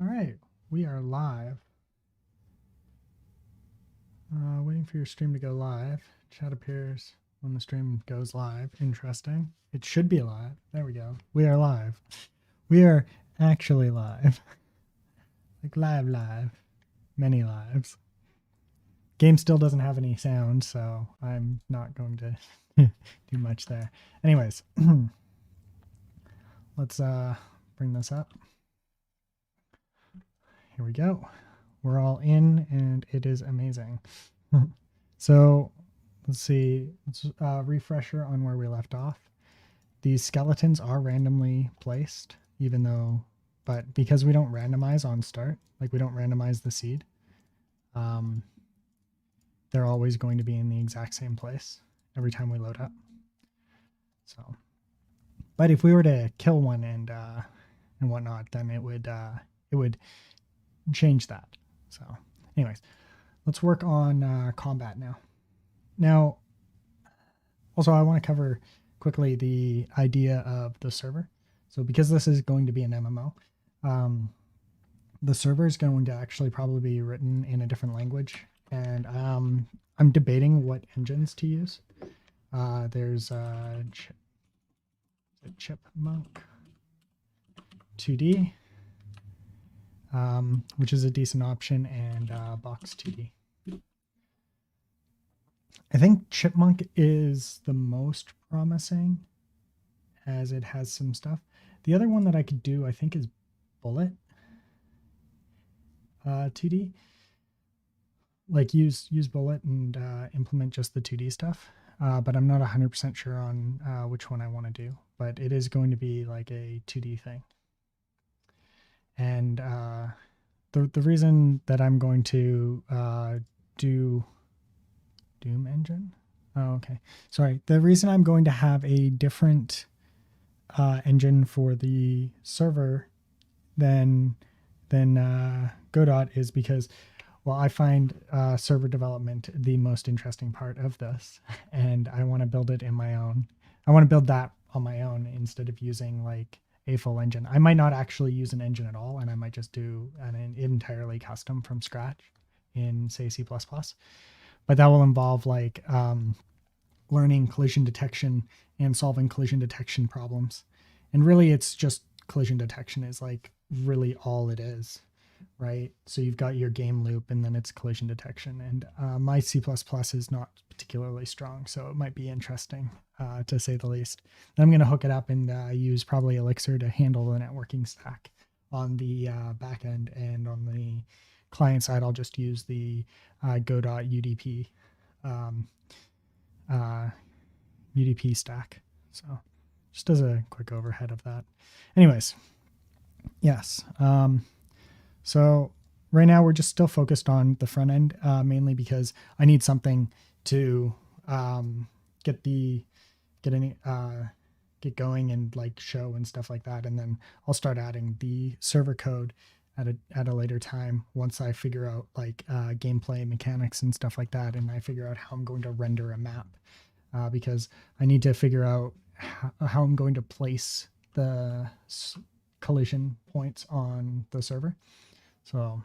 All right, we are live. Waiting for your stream to go live. Chat appears when the stream goes live. Interesting. It should be live. There we go. We are live. We are actually live. Like live. Many lives. Game still doesn't have any sound, so I'm not going to do much there. Anyways, let's bring this up. Here we go. We're all in, and it is amazing. So let's see. Let's refresher on where we left off. These skeletons are randomly placed, but because we don't randomize on start, like we don't randomize the seed, they're always going to be in the exact same place every time we load up. So, but if we were to kill one and whatnot, then it would change that. So, anyways, let's work on combat now. Now, also I want to cover quickly the idea of the server. So because this is going to be an MMO, the server is going to actually probably be written in a different language. And I'm debating what engines to use. There's Chipmunk 2D, which is a decent option, and Box 2D. I think Chipmunk is the most promising as it has some stuff. The other one that I could do, I think, is Bullet 2D. Like use Bullet and implement just the 2D stuff. But I'm not 100% sure on which one I want to do. But it is going to be like a 2D thing. And the reason that I'm going to do Doom engine. Oh, okay. Sorry. The reason I'm going to have a different engine for the server than Godot is because, well, I find server development the most interesting part of this, and I want to build it in my own. I want to build that on my own instead of using like a full engine. I might not actually use an engine at all, and I might just do an entirely custom from scratch in, say, C++. But that will involve like learning collision detection and solving collision detection problems. And really, it's just collision detection is like really all it is, right? So you've got your game loop, and then it's collision detection. And my C++ is not particularly strong, so it might be interesting to say the least. And I'm going to hook it up and use probably Elixir to handle the networking stack on the back end, and on the client side, I'll just use the Godot UDP UDP stack. So just as a quick overhead of that. Anyways, yes. So right now we're just still focused on the front end, mainly because I need something to get going and like show and stuff like that, and then I'll start adding the server code at a later time once I figure out like gameplay mechanics and stuff like that, and I figure out how I'm going to render a map, because I need to figure out how I'm going to place the collision points on the server. So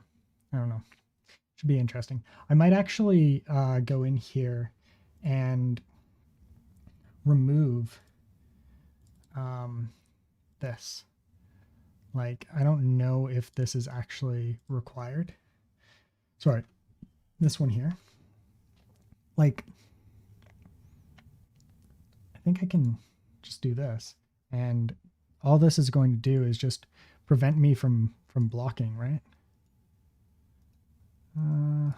I don't know, should be interesting. I might actually go in here and remove this. Like, I don't know if this is actually required. Sorry, this one here. Like, I think I can just do this. And all this is going to do is just prevent me from blocking, right? Oh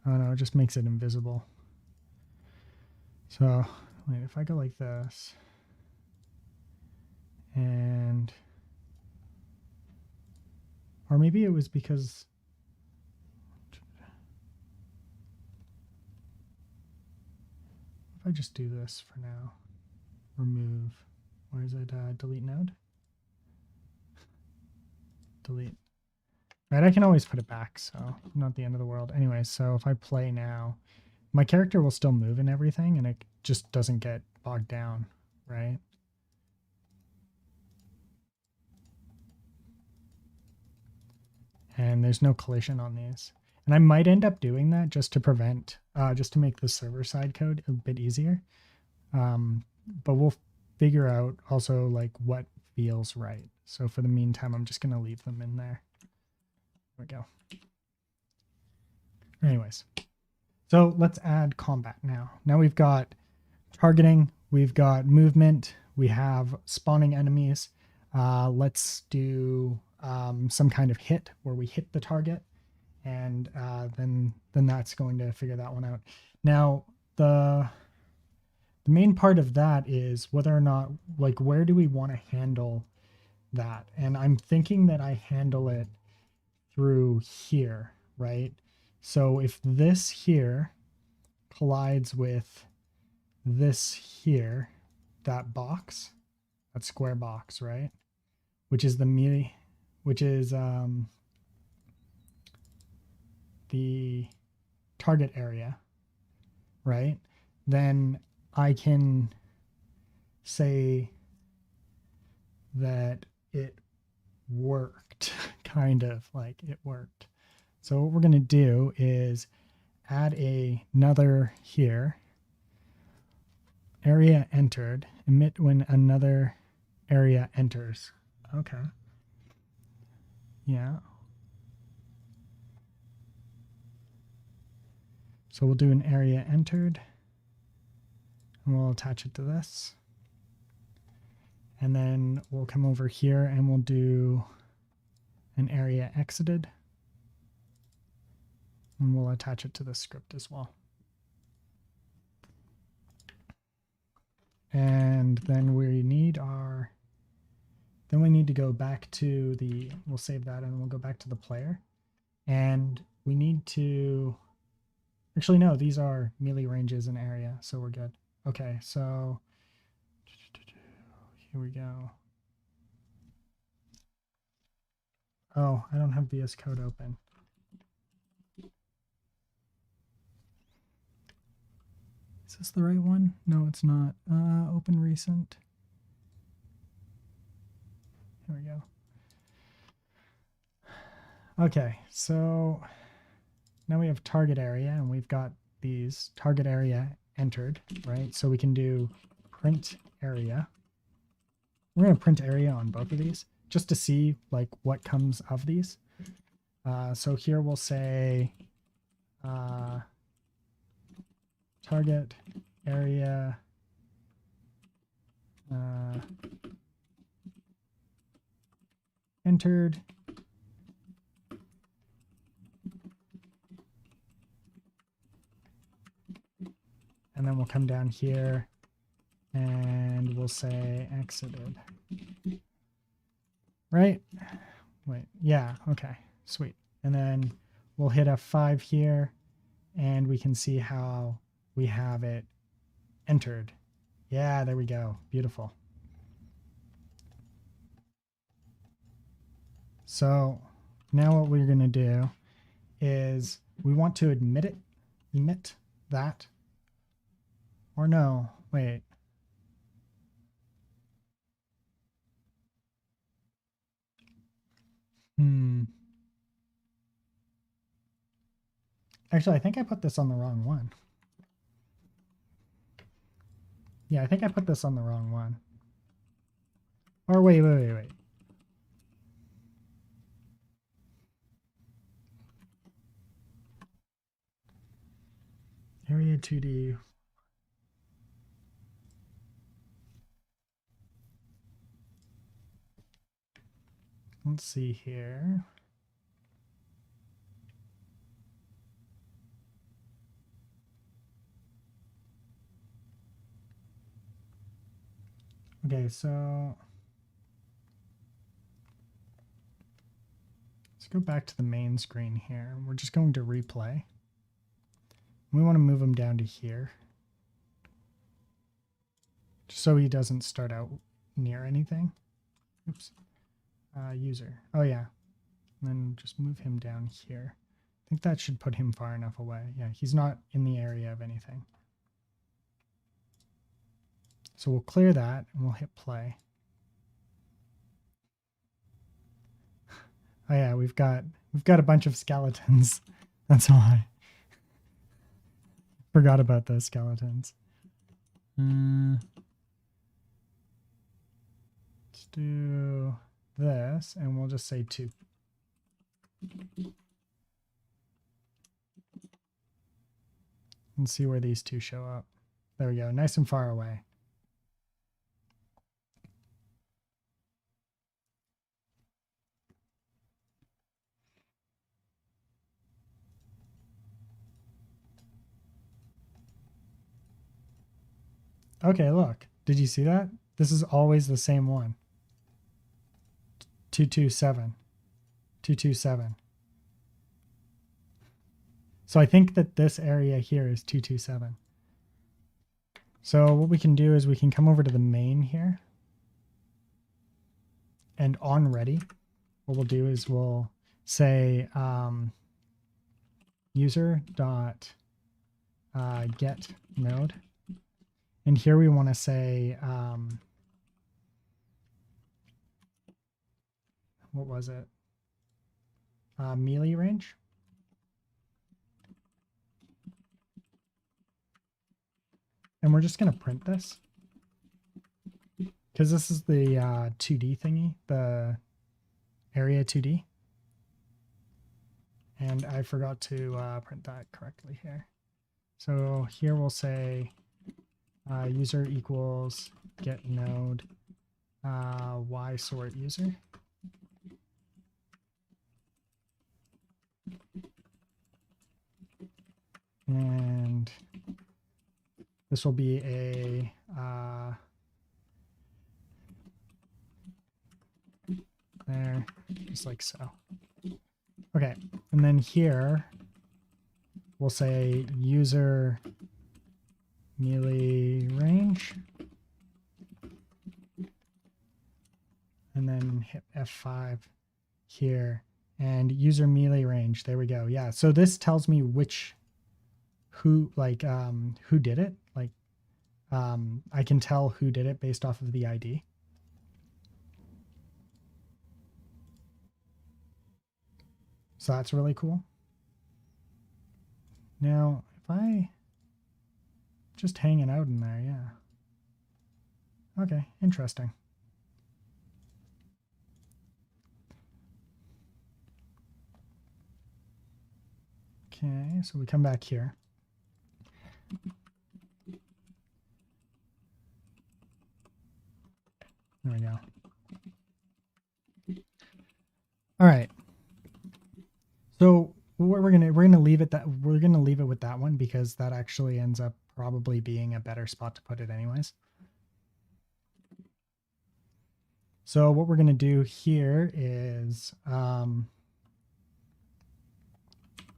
no, it just makes it invisible. So, wait, if I go like this, and or maybe it was because if I just do this for now, remove, where is it? Delete node, delete. Right, I can always put it back, so not the end of the world. Anyway, so if I play now, my character will still move and everything, and it just doesn't get bogged down, right? there's no collision on these. And I might end up doing that just to prevent, just to make the server side code a bit easier. But we'll figure out also like what feels right. So for the meantime, I'm just going to leave them in there. There we go. Anyways, so let's add combat now. Now we've got targeting, we've got movement, we have spawning enemies. Let's do some kind of hit where we hit the target, and then that's going to figure that one out. Now the main part of that is whether or not, like, where do we want to handle that? And I'm thinking that I handle it through here, right? So if this here collides with this here, that box, that square box, right? Which is the target area, right? Then I can say that it worked, kind of like it worked. So what we're going to do is add another here, area entered, emit when another area enters. Okay. Yeah. So we'll do an area entered, and we'll attach it to this. And then we'll come over here and we'll do an area exited, and we'll attach it to the script as well. And then we need to go back to we'll save that and we'll go back to the player. And we need to, actually no, these are melee ranges and area, so we're good. Okay, so here we go. Oh, I don't have VS Code open. Is this the right one? No, it's not. Open recent. Here we go. Okay, so now we have target area, and we've got these target area entered, right? So we can do print area. We're going to print area on both of these just to see like what comes of these. So here we'll say target area entered. And then we'll come down here and we'll say exited. Right? Wait, yeah, okay, sweet. And then we'll hit F5 here and we can see how we have it entered. Yeah, there we go. Beautiful. So now what we're going to do is we want to emit that. Or no, wait. Actually, I think I put this on the wrong one. Yeah, I think I put this on the wrong one. Or wait. Area 2D. Let's see here. Okay, so let's go back to the main screen here. We're just going to replay. We want to move him down to here, just so he doesn't start out near anything. Oops. User. Oh yeah. And then just move him down here. I think that should put him far enough away. Yeah, he's not in the area of anything. So we'll clear that and we'll hit play. Oh yeah, we've got a bunch of skeletons. That's why. Forgot about those skeletons. Let's do this, and we'll just say 2. And see where these 2 show up. There we go, nice and far away. Okay, look. Did you see that? This is always the same one. 227. 227. So I think that this area here is 227. So what we can do is we can come over to the main here. And on ready, what we'll do is we'll say user dot get node. And here we want to say, what was it? Melee range. And we're just going to print this because this is the 2D thingy, the area 2D. And I forgot to print that correctly here. So here we'll say user equals get node y sort user. And this will be a there, just like so. Okay, and then here we'll say user melee range, and then hit F5 here, and user melee range. There we go. Yeah, so this tells me who did it. Like I can tell who did it based off of the ID. So that's really cool. Now, if I just hanging out in there, yeah. Okay, interesting. Okay, so we come back here. There we go. All right. So we're gonna leave it with that one because that actually ends up probably being a better spot to put it anyways. So what we're gonna do here is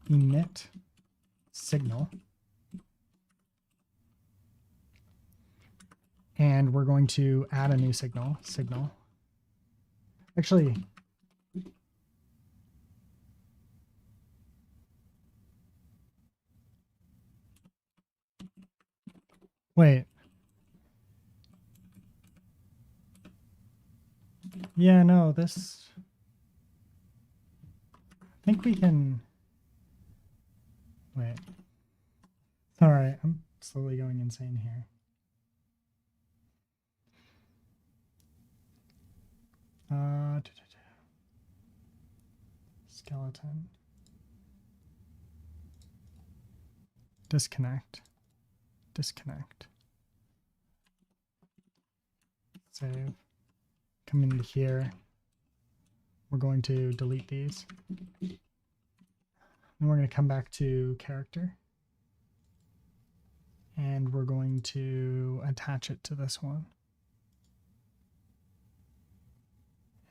emit signal, and we're going to add a new signal. Actually, wait. Yeah, no, this, I think we can, wait. All right, I'm slowly going insane here. Skeleton. Disconnect. Save. Come into here. We're going to delete these. Then we're going to come back to character. And we're going to attach it to this one.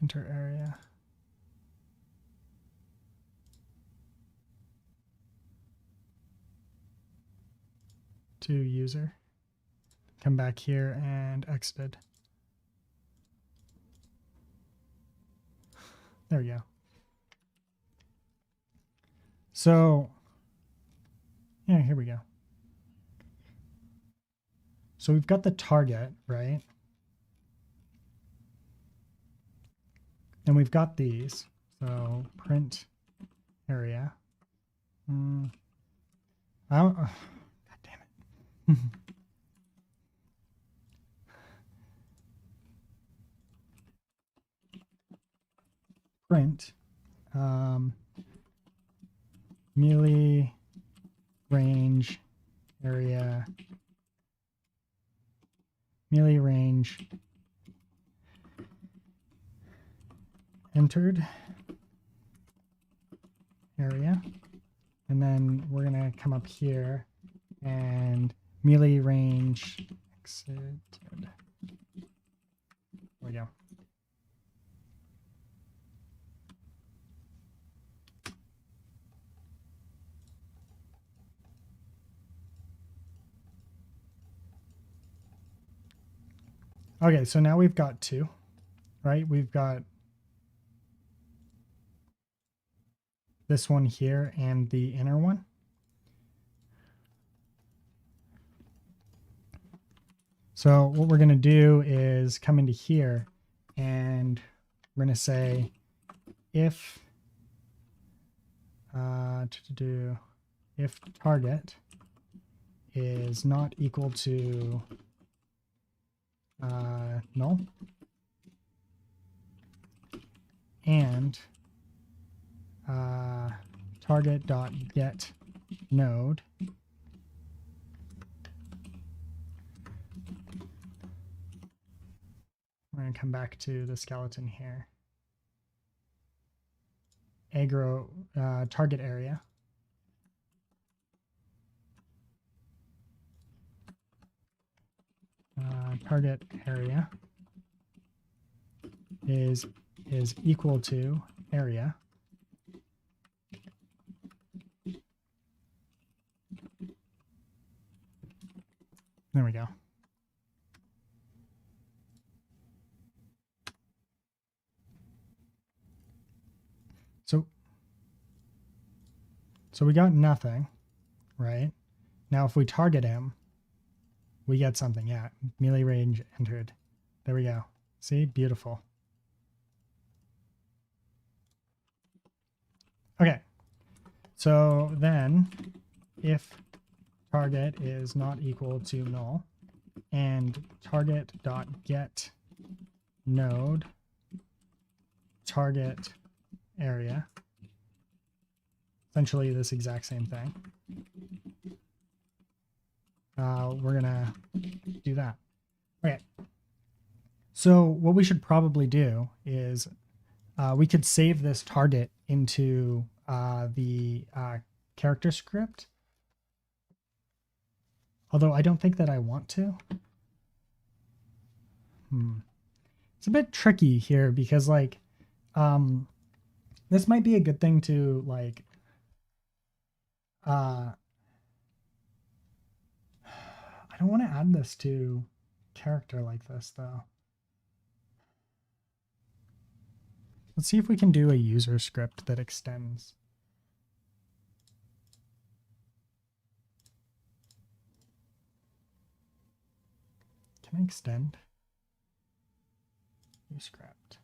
Enter area. To user. Come back here and exited. There we go. So, yeah, here we go. So we've got the target, right? And we've got these. So print area. I don't, God damn it. Print melee range area, melee range entered area, and then we're gonna come up here and melee range exited. There we go. Okay, so now we've got two, right? We've got this one here and the inner one. So what we're going to do is come into here and we're going to say if if target is not equal to null and target.get node we're going to come back to the skeleton here. Agro target area target area is equal to area there we go. So we got nothing, right? Now if we target him, we get something. Yeah, melee range entered. There we go. See, beautiful. Okay, so then if target is not equal to null and target.get node target area, essentially this exact same thing. We're gonna do that. Okay. So what we should probably do is we could save this target into the character script. Although I don't think that I want to. It's a bit tricky here because like this might be a good thing to like I don't want to add this to character like this though. Let's see if we can do a user script that extends. Can I extend? Use script.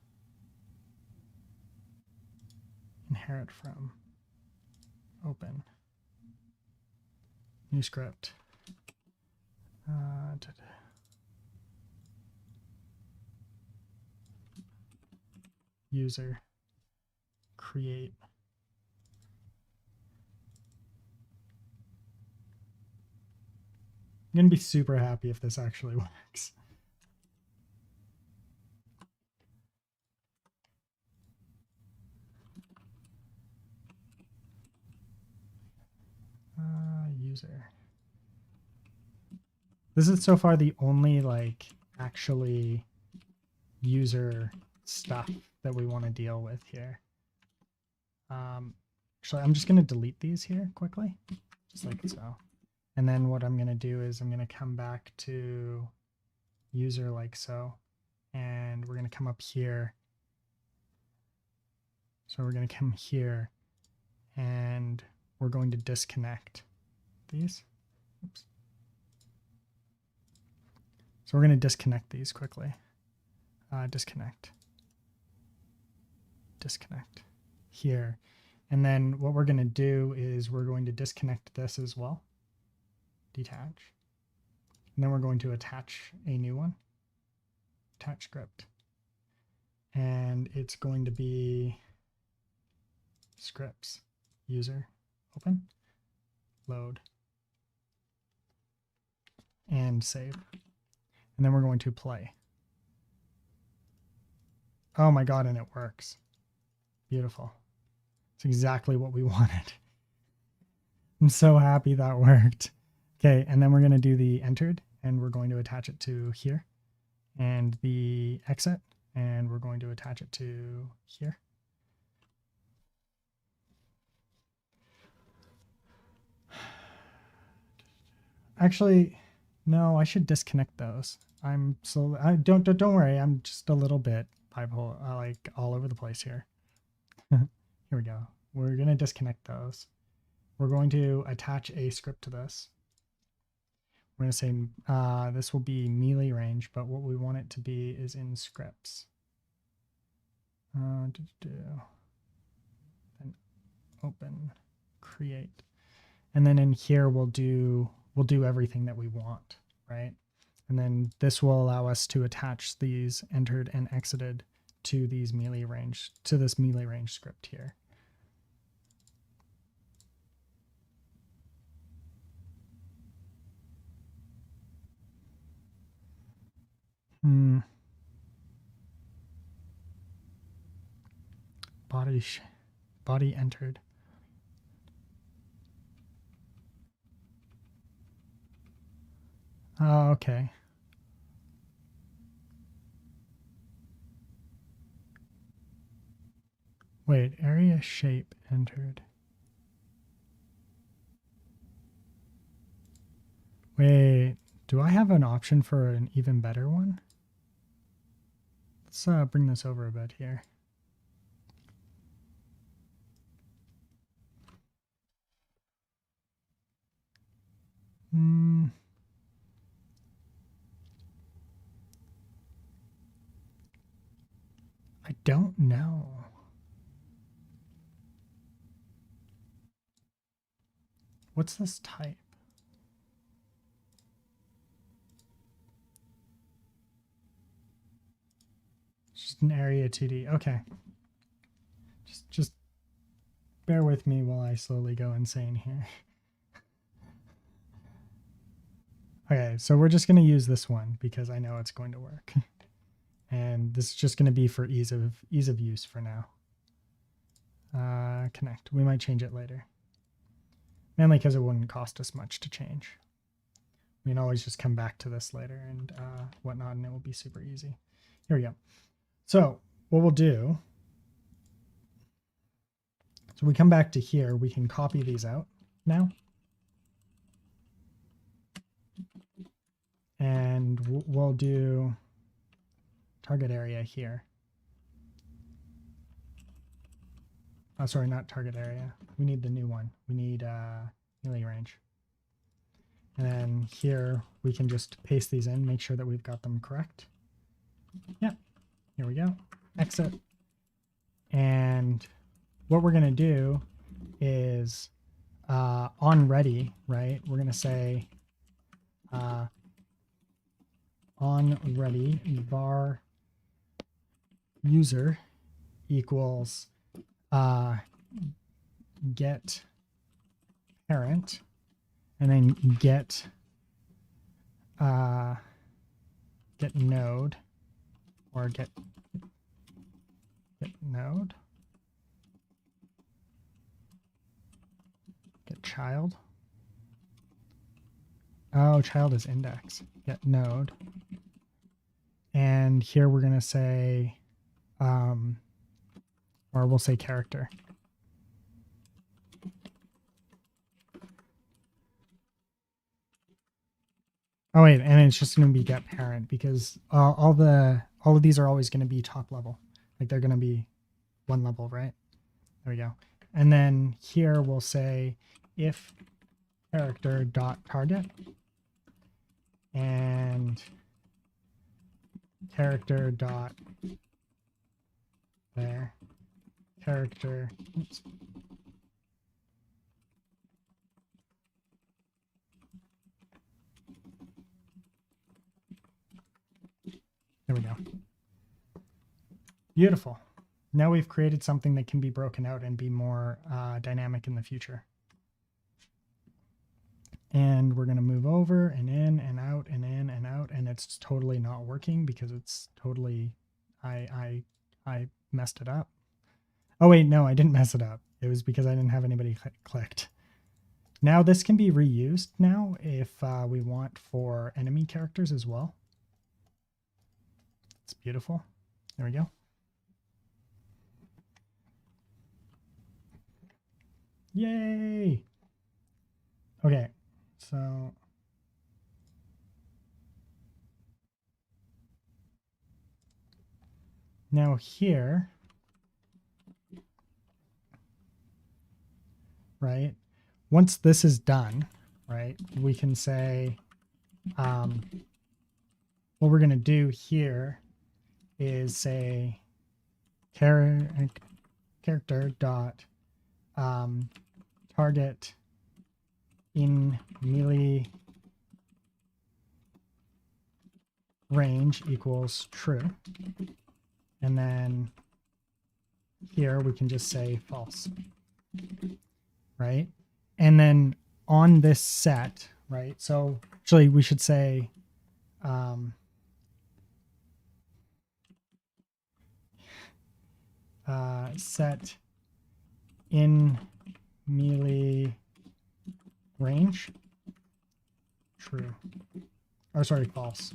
Inherit from. Open. New script. User. Create. I'm going to be super happy if this actually works. User. This is so far the only like actually user stuff that we want to deal with here. Actually, I'm just going to delete these here quickly, just like so. And then what I'm going to do is I'm going to come back to user like so, and we're going to come up here. So we're going to come here and we're going to disconnect these. Oops. So we're going to disconnect these quickly. Disconnect. Disconnect. here. And then what we're going to do is we're going to disconnect this as well. Detach. And then we're going to attach a new one. Attach script. And it's going to be scripts. User. Open. Load. And save. And then we're going to play. Oh my God, and it works. Beautiful. It's exactly what we wanted. I'm so happy that worked. Okay, and then we're going to do the entered, and we're going to attach it to here. And the exit, and we're going to attach it to here. Actually, no, I should disconnect those. Don't worry, I'm just a little bit bipolar, like all over the place here. Here we go. We're going to disconnect those. We're going to attach a script to this. We're going to say this will be melee range, but what we want it to be is in scripts. Then open, create. And then in here we'll do everything that we want, right? And then this will allow us to attach these entered and exited to these melee range, to this melee range script here. Body entered. Oh, okay. Wait, area shape entered. Wait, do I have an option for an even better one? Let's bring this over a bit here. I don't know. What's this type? Just an area 2D. Okay. Just bear with me while I slowly go insane here. Okay, so we're just going to use this one because I know it's going to work. And this is just going to be for ease of use for now. Connect. We might change it later. Mainly because it wouldn't cost us much to change. We can always just come back to this later and whatnot, and it will be super easy. Here we go. So what we'll do, so we come back to here, we can copy these out now. And we'll do target area here. Oh, sorry, not target area. We need the new one. We need melee range. And then here we can just paste these in, make sure that we've got them correct. Yeah, here we go. Exit. And what we're going to do is on ready, right? We're going to say on ready var user equals get parent, and then get node, or get node, get child. Oh, child is index. Get node. And here we're going to say, or we'll say character. Oh wait, and it's just going to be get parent because all of these are always going to be top level. Like they're going to be one level, right? There we go. And then here we'll say if character dot target and character dot there, character. Oops. There we go. Beautiful. Now we've created something that can be broken out and be more dynamic in the future. And we're going to move over and in and out and in and out, and it's totally not working because it's totally, I messed it up. Oh wait, no, I didn't mess it up. It was because I didn't have anybody clicked. Now this can be reused now if we want for enemy characters as well. It's beautiful. There we go. Yay! Okay, so now here, right, once this is done, right, we can say what we're going to do here is say character dot target in melee range equals true. And then here we can just say false, right? And then on this set, right? So actually we should say set in melee range true, or sorry, false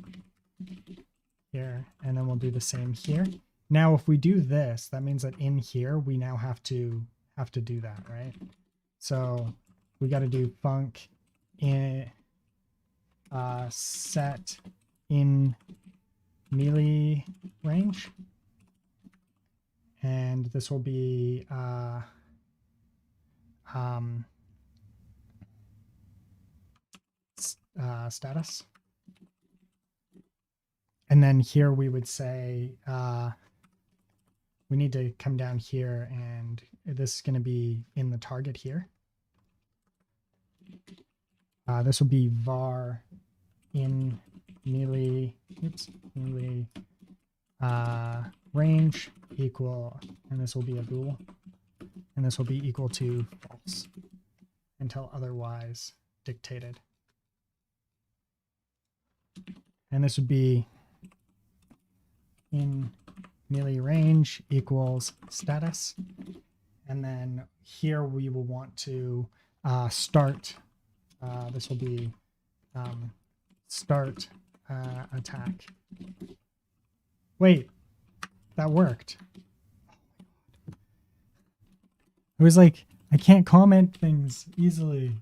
here. And then we'll do the same here. Now if we do this, that means that in here we now have to do that, right? So we got to do func in set in melee range, and this will be status. And then here we would say we need to come down here, and this is going to be in the target here. This will be var in melee, melee range equal, and this will be a bool, and this will be equal to false until otherwise dictated. And this would be in melee range equals status. And then here we will want to start. This will be start attack. Wait, that worked. I was like, I can't comment things easily.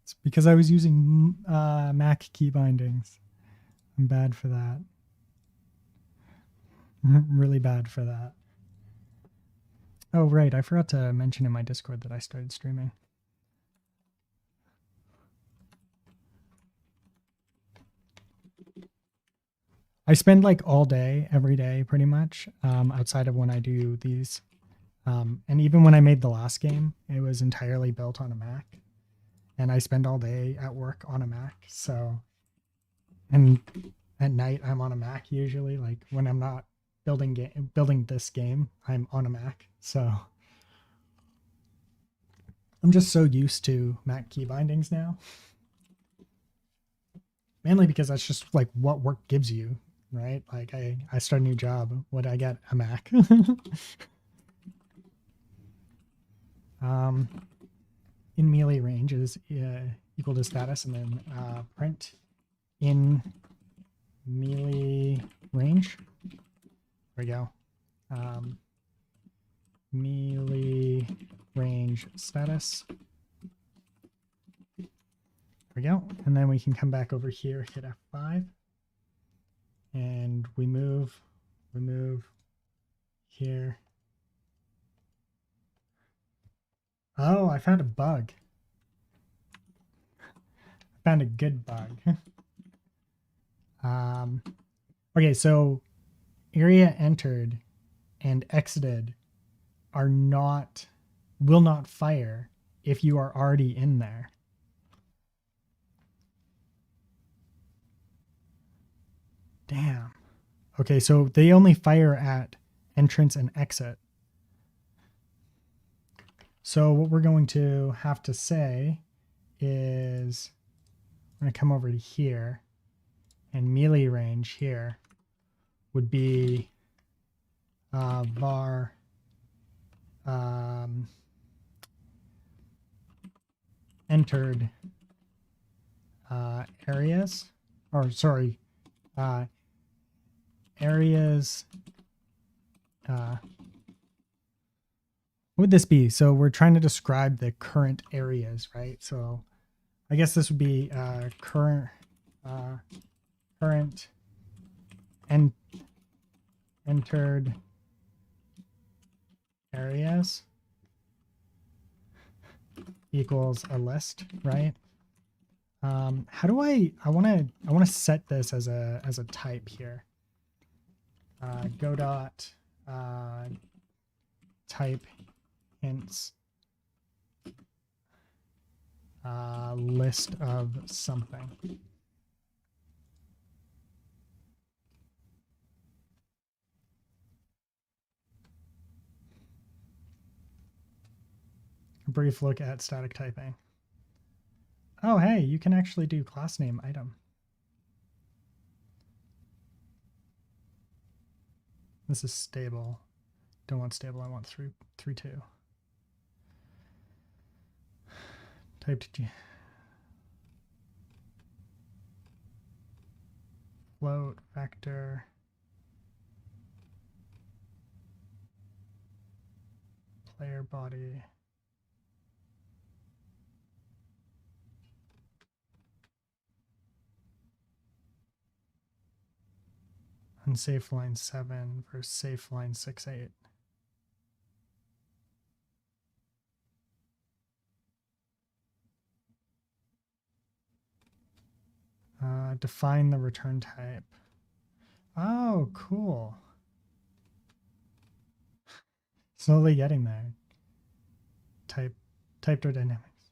It's because I was using Mac key bindings. I'm bad for that. Really bad for that. Oh, right. I forgot to mention in my Discord that I started streaming. I spend like all day, every day, pretty much, outside of when I do these. And even when I made the last game, it was entirely built on a Mac. And I spend all day at work on a Mac. So, and at night I'm on a Mac usually. Like when I'm not building this game, I'm on a Mac. So I'm just so used to Mac key bindings now. Mainly because that's just like what work gives you, right? Like I start a new job. What do I get? A Mac. In melee range is equal to status, and then print in melee range. There we go. Melee range status. There we go. And then we can come back over here, hit F5, and we move here. Oh, I found a bug. I found a good bug. Okay, so area entered and exited will not fire if you are already in there. Damn. Okay, so they only fire at entrance and exit. So what we're going to have to say is I'm going to come over to here, and melee range here would be var entered areas, or sorry, areas. What would this be? So we're trying to describe the current areas, right? So I guess this would be current and entered areas equals a list, right? How do I want to set this as a type here. Godot type hints list of something. A brief look at static typing. Oh, hey, you can actually do class name item. This is stable. Don't want stable, I want 3.2. Type G. Float, vector. Player body. Unsafe line 7 versus safe line 6.8. Define the return type. Oh, cool. Slowly getting there. Type or dynamics.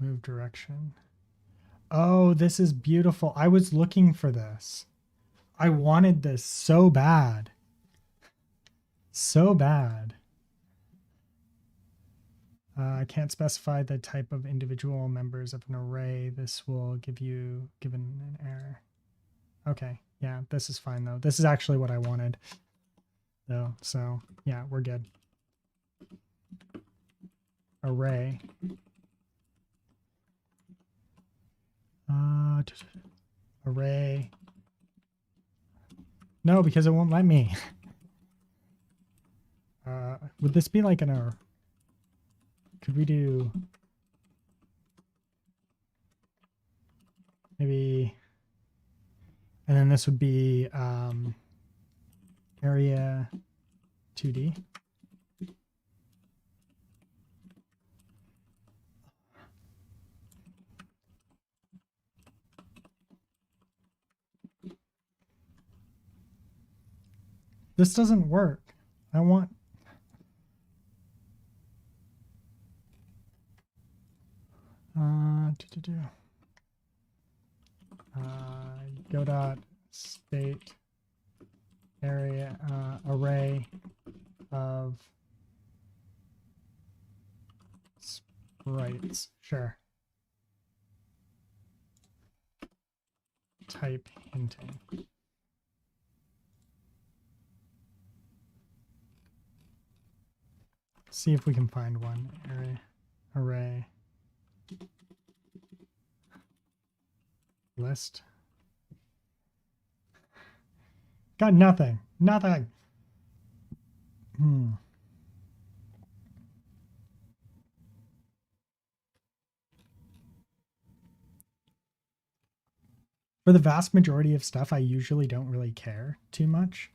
Move direction. Oh, this is beautiful. I was looking for this. I wanted this so bad. So bad. I can't specify the type of individual members of an array. This will give you given an error. Okay, yeah, this is fine though. This is actually what I wanted though. So yeah, we're good. Array. Array. No, because it won't let me. Would this be like an error? Could we do maybe, and then this would be area 2D. This doesn't work. I want Godot state area array of sprites. Sure. Type hinting. See if we can find one. Array list. Got nothing. Nothing. For the vast majority of stuff, I usually don't really care too much.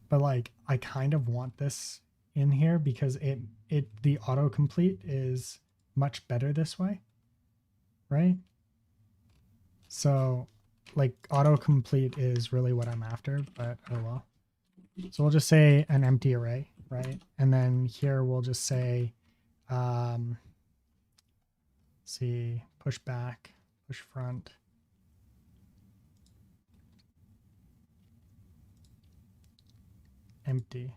But like, I kind of want this in here because the autocomplete is much better this way, right? So like autocomplete is really what I'm after, but oh well. So we'll just say an empty array, right? And then here we'll just say, see, push back, push front. Empty.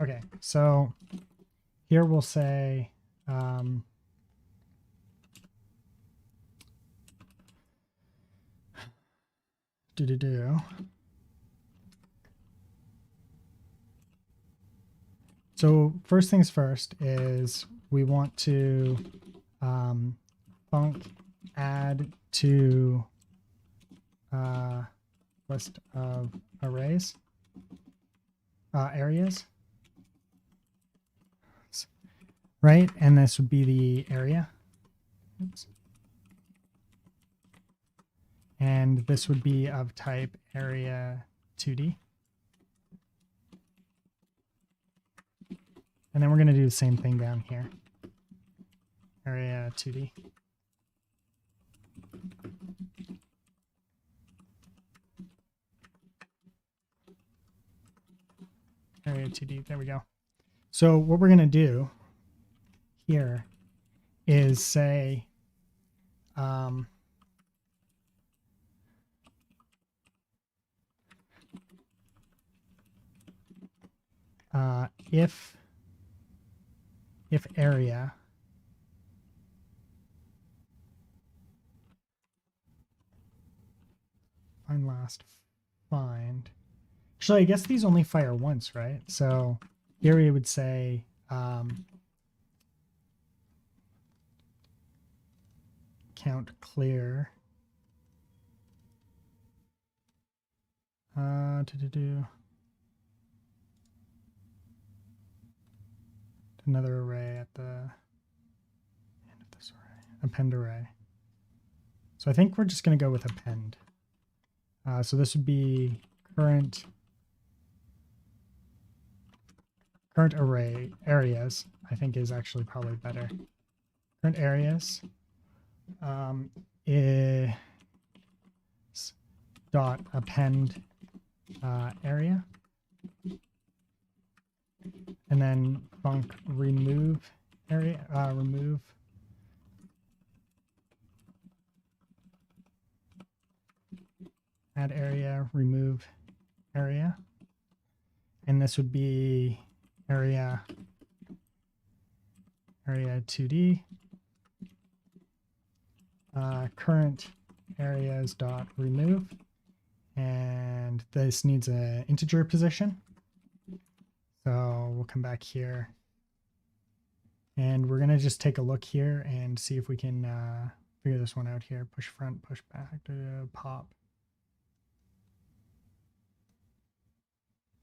Okay, so here we'll say, So first things first is we want to func add to list of arrays, areas, right? And this would be the area. Oops. And this would be of type area 2D. And then we're going to do the same thing down here. Area 2D. Area 2D, there we go. So what we're going to do here is say, if area find last find. Actually, I guess these only fire once, right? So here we would say count clear. Another array at the end of this array. Append array. So I think we're just going to go with append. So this would be current array areas, I think is actually probably better. Current areas is dot append area, and then func remove area, remove add area, remove area, and this would be area 2D, current areas dot remove, and this needs an integer position. So we'll come back here and we're gonna just take a look here and see if we can figure this one out here. Push front, push back, pop.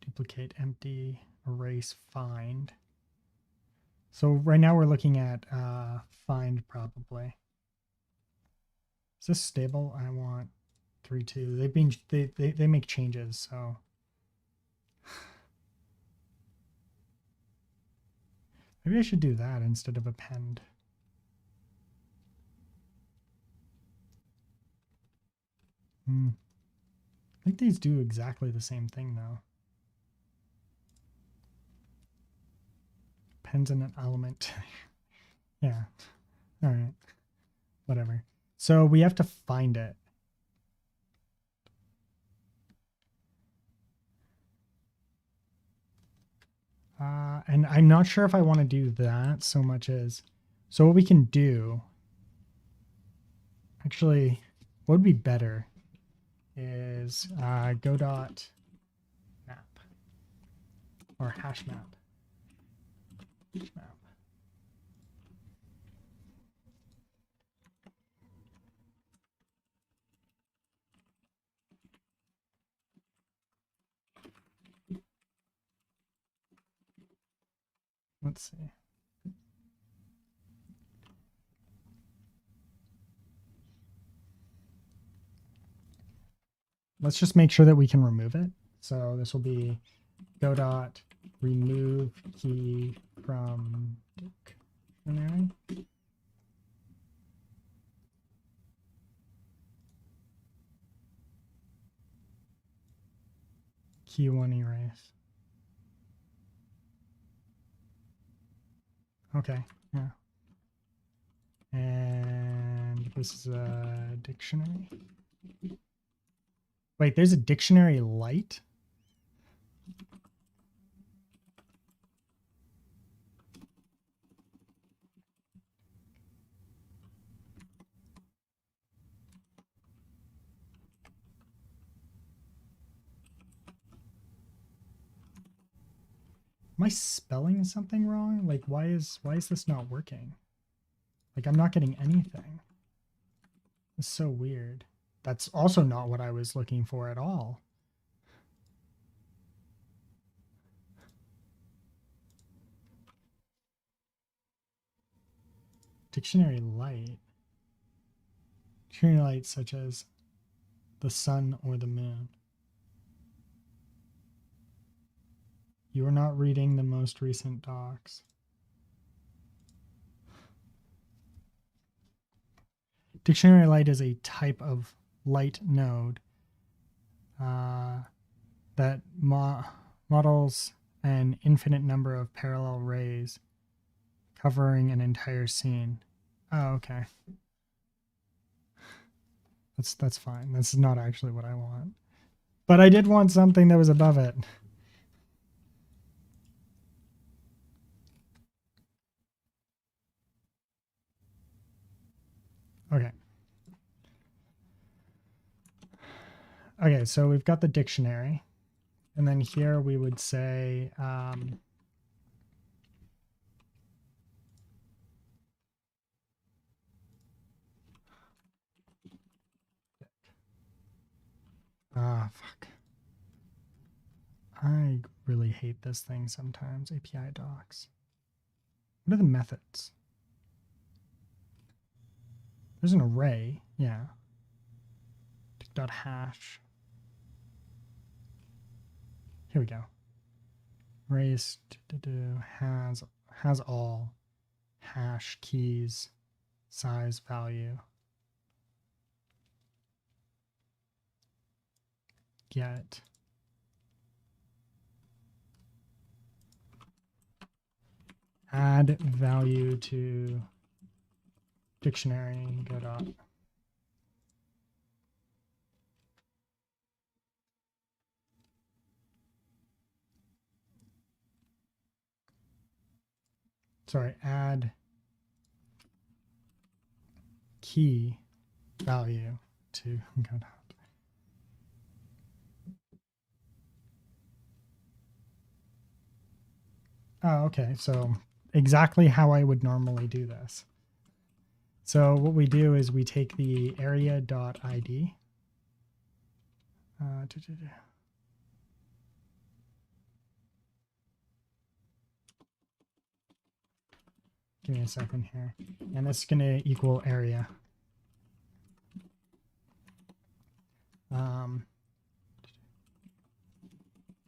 Duplicate, empty, erase, find. So right now we're looking at find probably. Is this stable? I want 3.2. They've been they make changes, so maybe I should do that instead of append. I think these do exactly the same thing though. Appends in an element. Yeah. All right. Whatever. So we have to find it. And I'm not sure if I want to do that so much as, so what we can do, actually, what would be better is Godot map or hash map. Let's see. Let's just make sure that we can remove it. So this will be Godot remove key from Duke. Key 1 erase. Okay, yeah. And this is a dictionary. Wait, there's a dictionary light? Am I spelling something wrong? Like, why is this not working? Like, I'm not getting anything. It's so weird. That's also not what I was looking for at all. Dictionary light. Dictionary light such as the sun or the moon. You are not reading the most recent docs. Dictionary light is a type of light node that models an infinite number of parallel rays covering an entire scene. Oh, okay. That's fine. That's not actually what I want. But I did want something that was above it. Okay. Okay, so we've got the dictionary. And then here we would say fuck. I really hate this thing sometimes, API docs. What are the methods? There's an array, yeah. Dot hash. Here we go. Arrays has all hash keys size value. Get add value to dictionary Godot. Sorry, add key value to Godot. Oh, okay. So exactly how I would normally do this. So what we do is we take the area.id. Give me a second here. And this is going to equal area.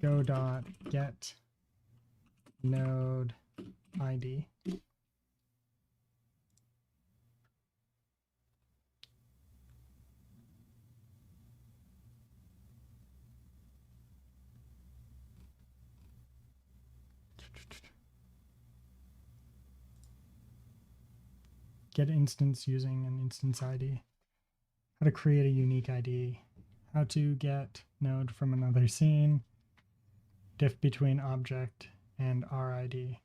Go.get node ID. Get instance using an instance ID. How to create a unique ID. How to get node from another scene. Diff between object and RID.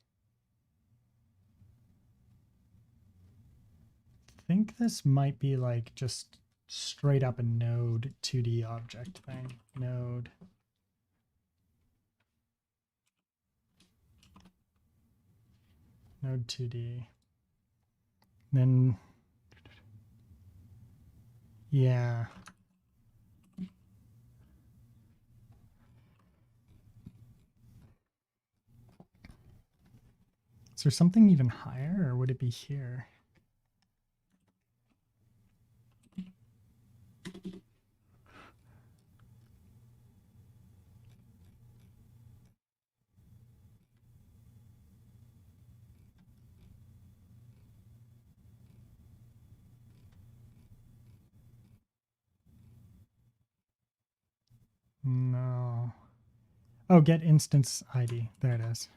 I think this might be like just straight up a node 2D object thing. Node. Node 2D. Then, yeah. Is there something even higher, or would it be here? No. Oh, get instance ID. There it is.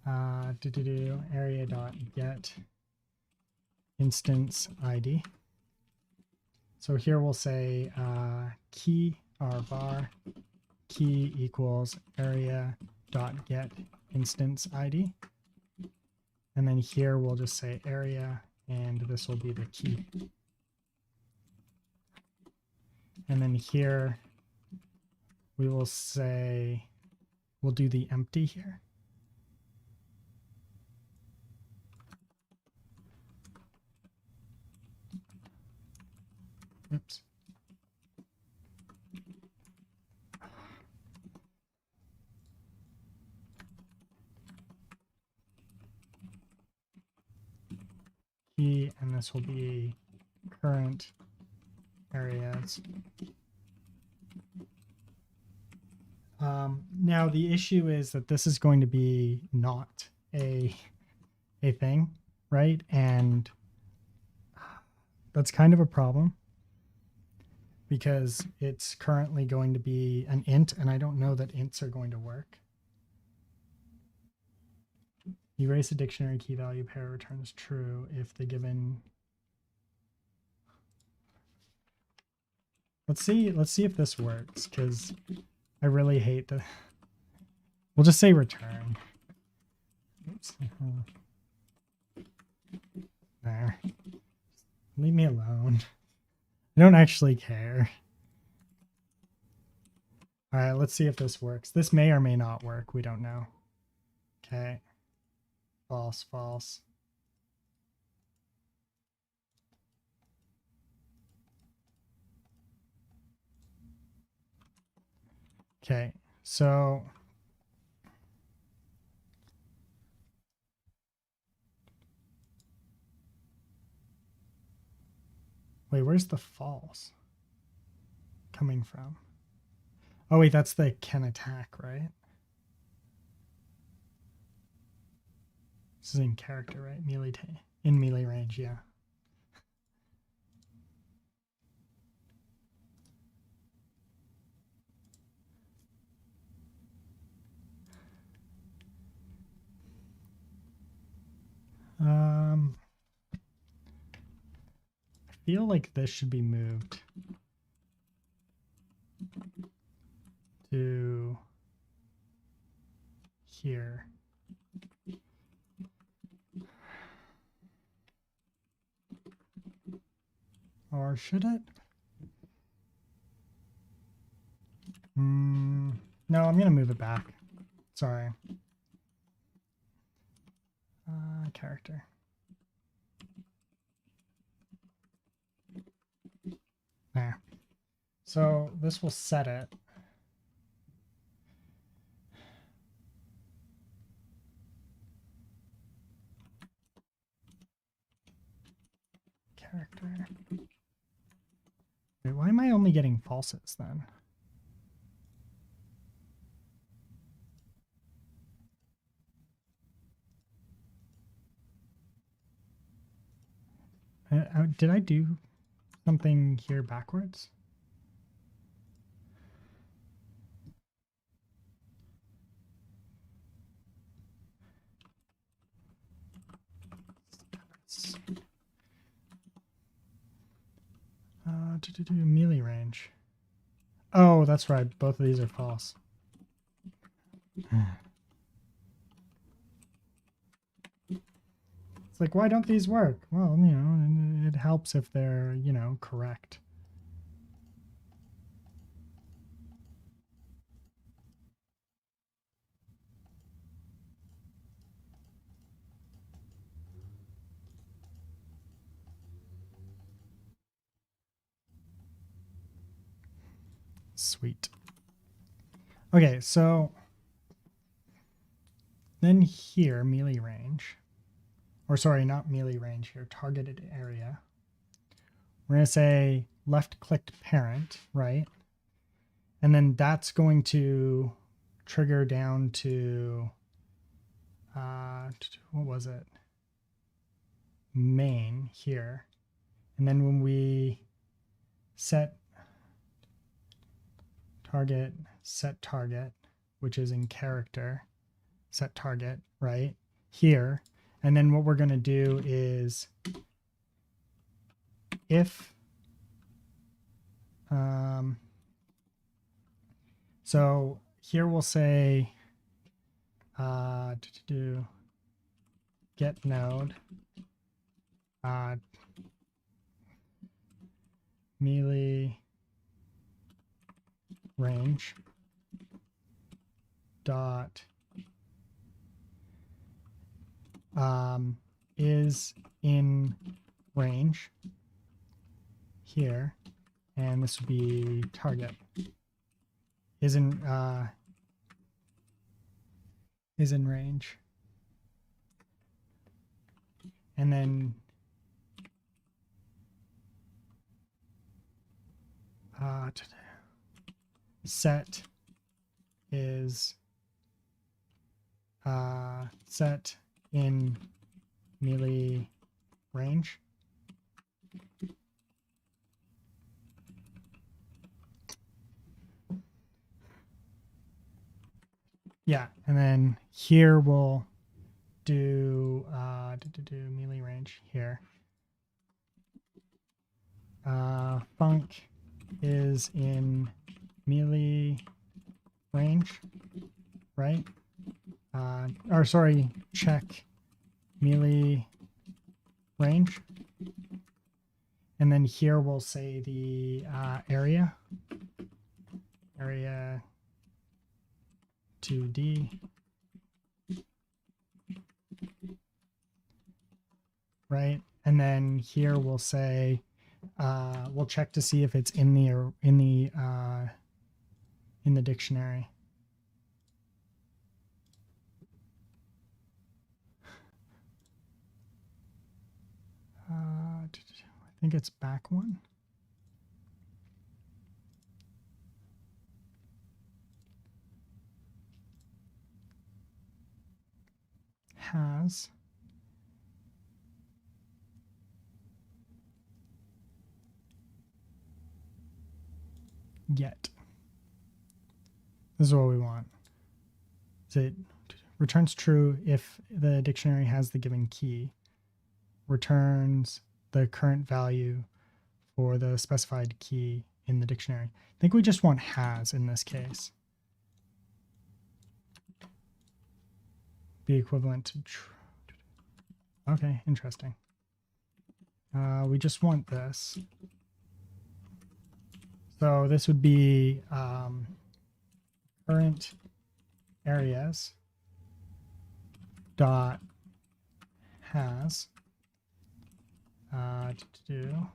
Area dot get instance ID. So here we'll say key or var key equals area dot get instance ID. And then here we'll just say area, and this will be the key. And then here we will say, we'll do the empty here. Oops. Key, and this will be current areas. Now the issue is that this is going to be not a thing, right? And that's kind of a problem because it's currently going to be an int, and I don't know that ints are going to work. Erase a dictionary key value pair returns true if the given. Let's see if this works, because I really hate the. We'll just say return. Oops. There. Leave me alone. I don't actually care. All right, let's see if this works. This may or may not work. We don't know. Okay. False, false. Okay, so wait, where's the false coming from? Oh wait, that's the can attack, right? This is in character, right? Melee in melee range, yeah. I feel like this should be moved to here. Or should it? No, I'm going to move it back. Sorry. Character. There. So this will set it. Character. Wait, why am I only getting falses then? Did I do something here backwards? To do melee range. Oh, that's right. Both of these are false. It's like, why don't these work? Well, you know, it helps if they're, you know, correct. Sweet. Okay, so then here, melee range, or sorry, not melee range here, targeted area. We're going to say left clicked parent, right? And then that's going to trigger down to, what was it? Main here. And then when we set target set target, which is in character, set target, right here. And then what we're going to do is if, so here we'll say, get node, melee range dot is in range here, and this would be target is in range, and then set is set in melee range. Yeah, and then here we'll do melee range here. Func is in melee range, right? Or sorry, check melee range. And then here we'll say the area 2D, right? And then here we'll say we'll check to see if it's in the dictionary. I think it's back one. Has get. This is what we want. So it returns true if the dictionary has the given key, returns the current value for the specified key in the dictionary. I think we just want has in this case. Be equivalent to true. Okay, interesting. We just want this. So this would be current areas dot has to do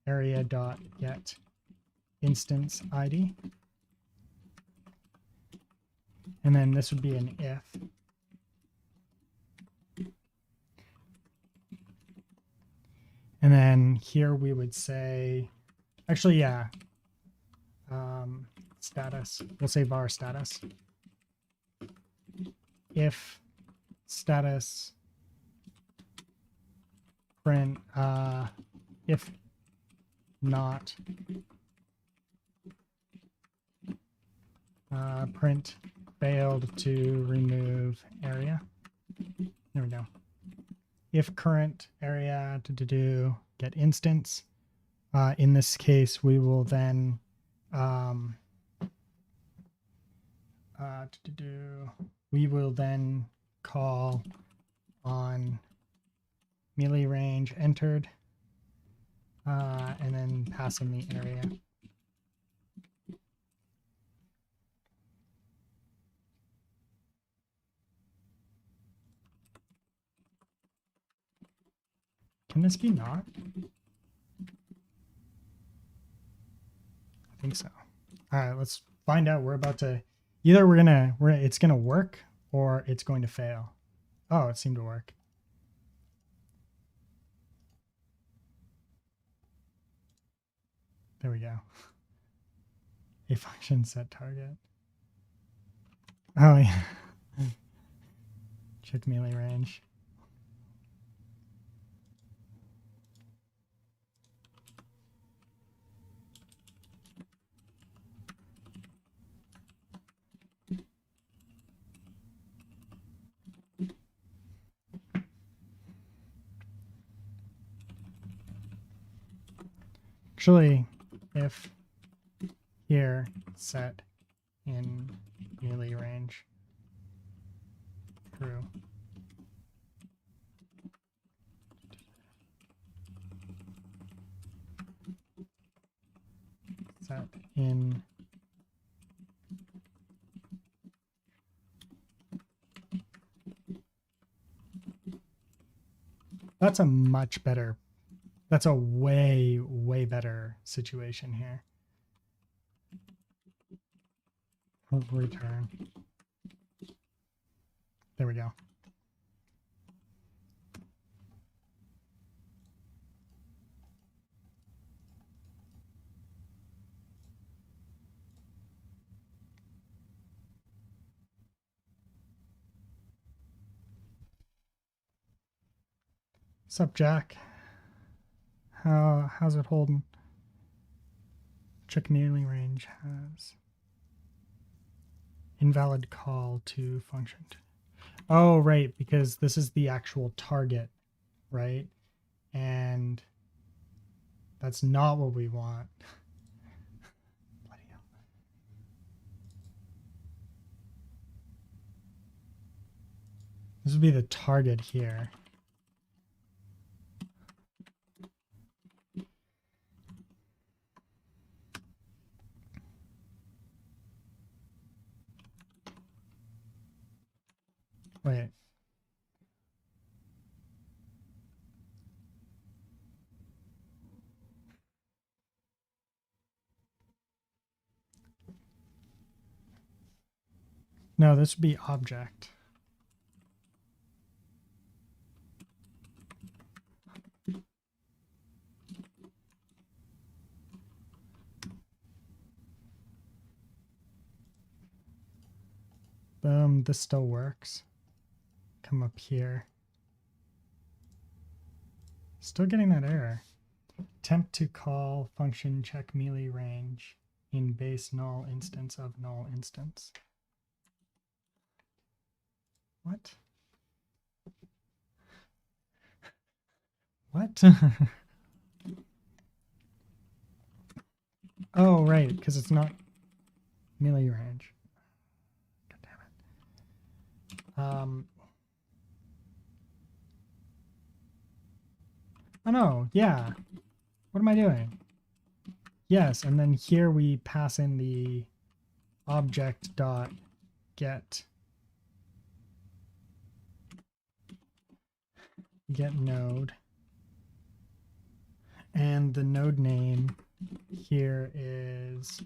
area dot get instance ID, and then this would be an if. And then here we would say, actually, yeah, status, we'll say var status. If status print, if not, print failed to remove area. There we go. If current area to get instance. In this case, we will then call on melee range entered, and then pass in the area. Can this be not? I think so. All right, let's find out. We're about to either it's gonna work or it's going to fail. Oh, it seemed to work. There we go. A function set target. Oh yeah. Check melee range. Actually, if here set in melee range true. Set in that's a much better, that's a way better situation here. Return. There we go. What's up, Jack? How's it holding? Check melee range has invalid call to function. Oh, right, because this is the actual target, right? And that's not what we want. Bloody hell. This would be the target here. Wait. No, this would be object. Boom, this still works. Come up here. Still getting that error. Attempt to call function check melee range in base null instance of null instance. What? What? Oh, right, because it's not melee range. God damn it. Oh no, yeah. What am I doing? Yes, and then here we pass in the object dot get node, and the node name here is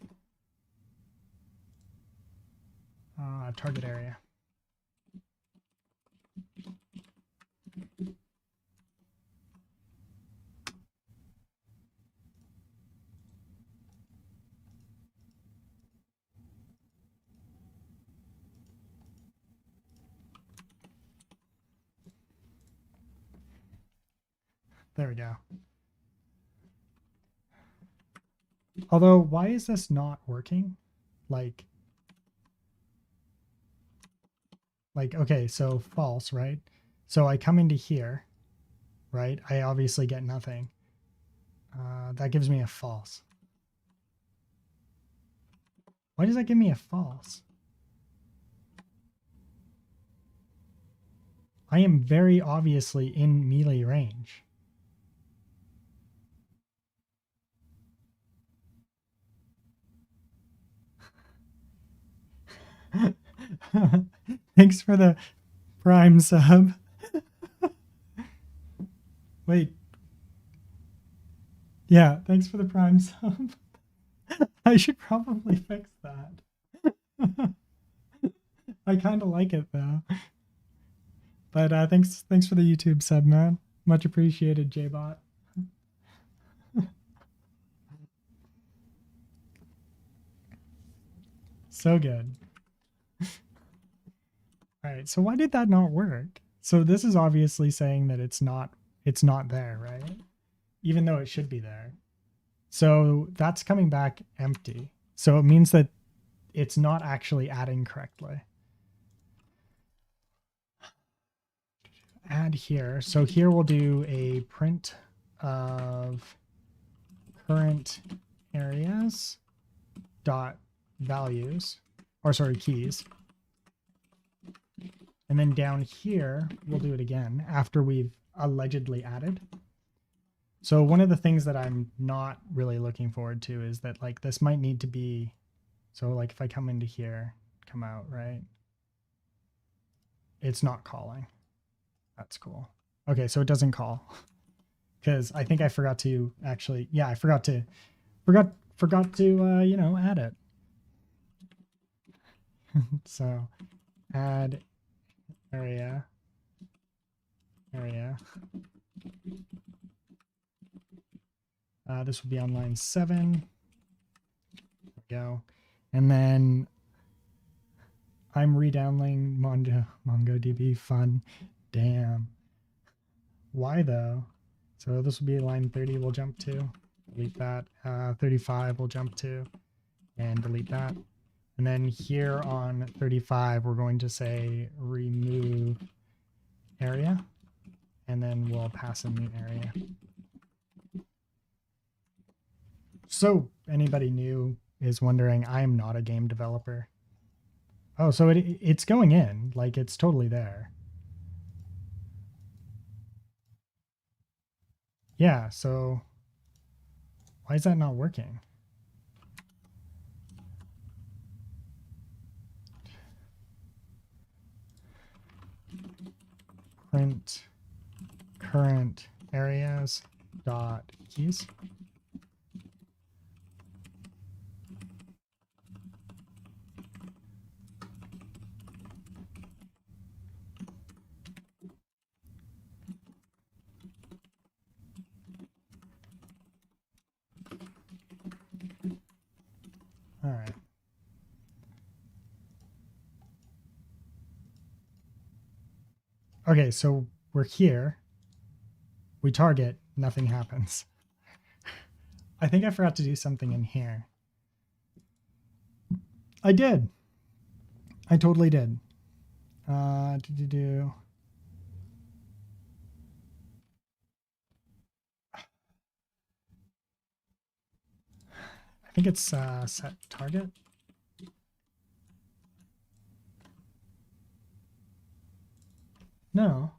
target area. There we go. Although, why is this not working? Like, okay, so false, right? So I come into here, right? I obviously get nothing. That gives me a false. Why does that give me a false? I am very obviously in melee range. Thanks for the Prime sub. Wait. Yeah, thanks for the Prime sub. I should probably fix that. I kind of like it though. But thanks for the YouTube sub, man. Much appreciated, JBot. So good. All right, so why did that not work? So this is obviously saying that it's not there, right? Even though it should be there. So that's coming back empty. So it means that it's not actually adding correctly. Add here. So here we'll do a print of current areas dot values, or sorry, keys. And then down here, we'll do it again after we've allegedly added. So one of the things that I'm not really looking forward to is that like this might need to be, so like if I come into here, come out, right? It's not calling. That's cool. Okay, so it doesn't call because I think I forgot to actually, yeah, I forgot to you know, add it. So add area. This will be on line 7. There we go. And then I'm redownloading MongoDB. Fun. Damn. Why though? So this will be line 30 we'll jump to. Delete that. 35 we'll jump to. And delete that. And then here on 35, we're going to say remove area. And then we'll pass a new area. So anybody new is wondering, I am not a game developer. Oh, so it's going in, like it's totally there. Yeah, so why is that not working? Print current areas dot keys. All right. Okay, so we're here. We target, nothing happens. I think I forgot to do something in here. I did. I totally did. I think it's set target. No.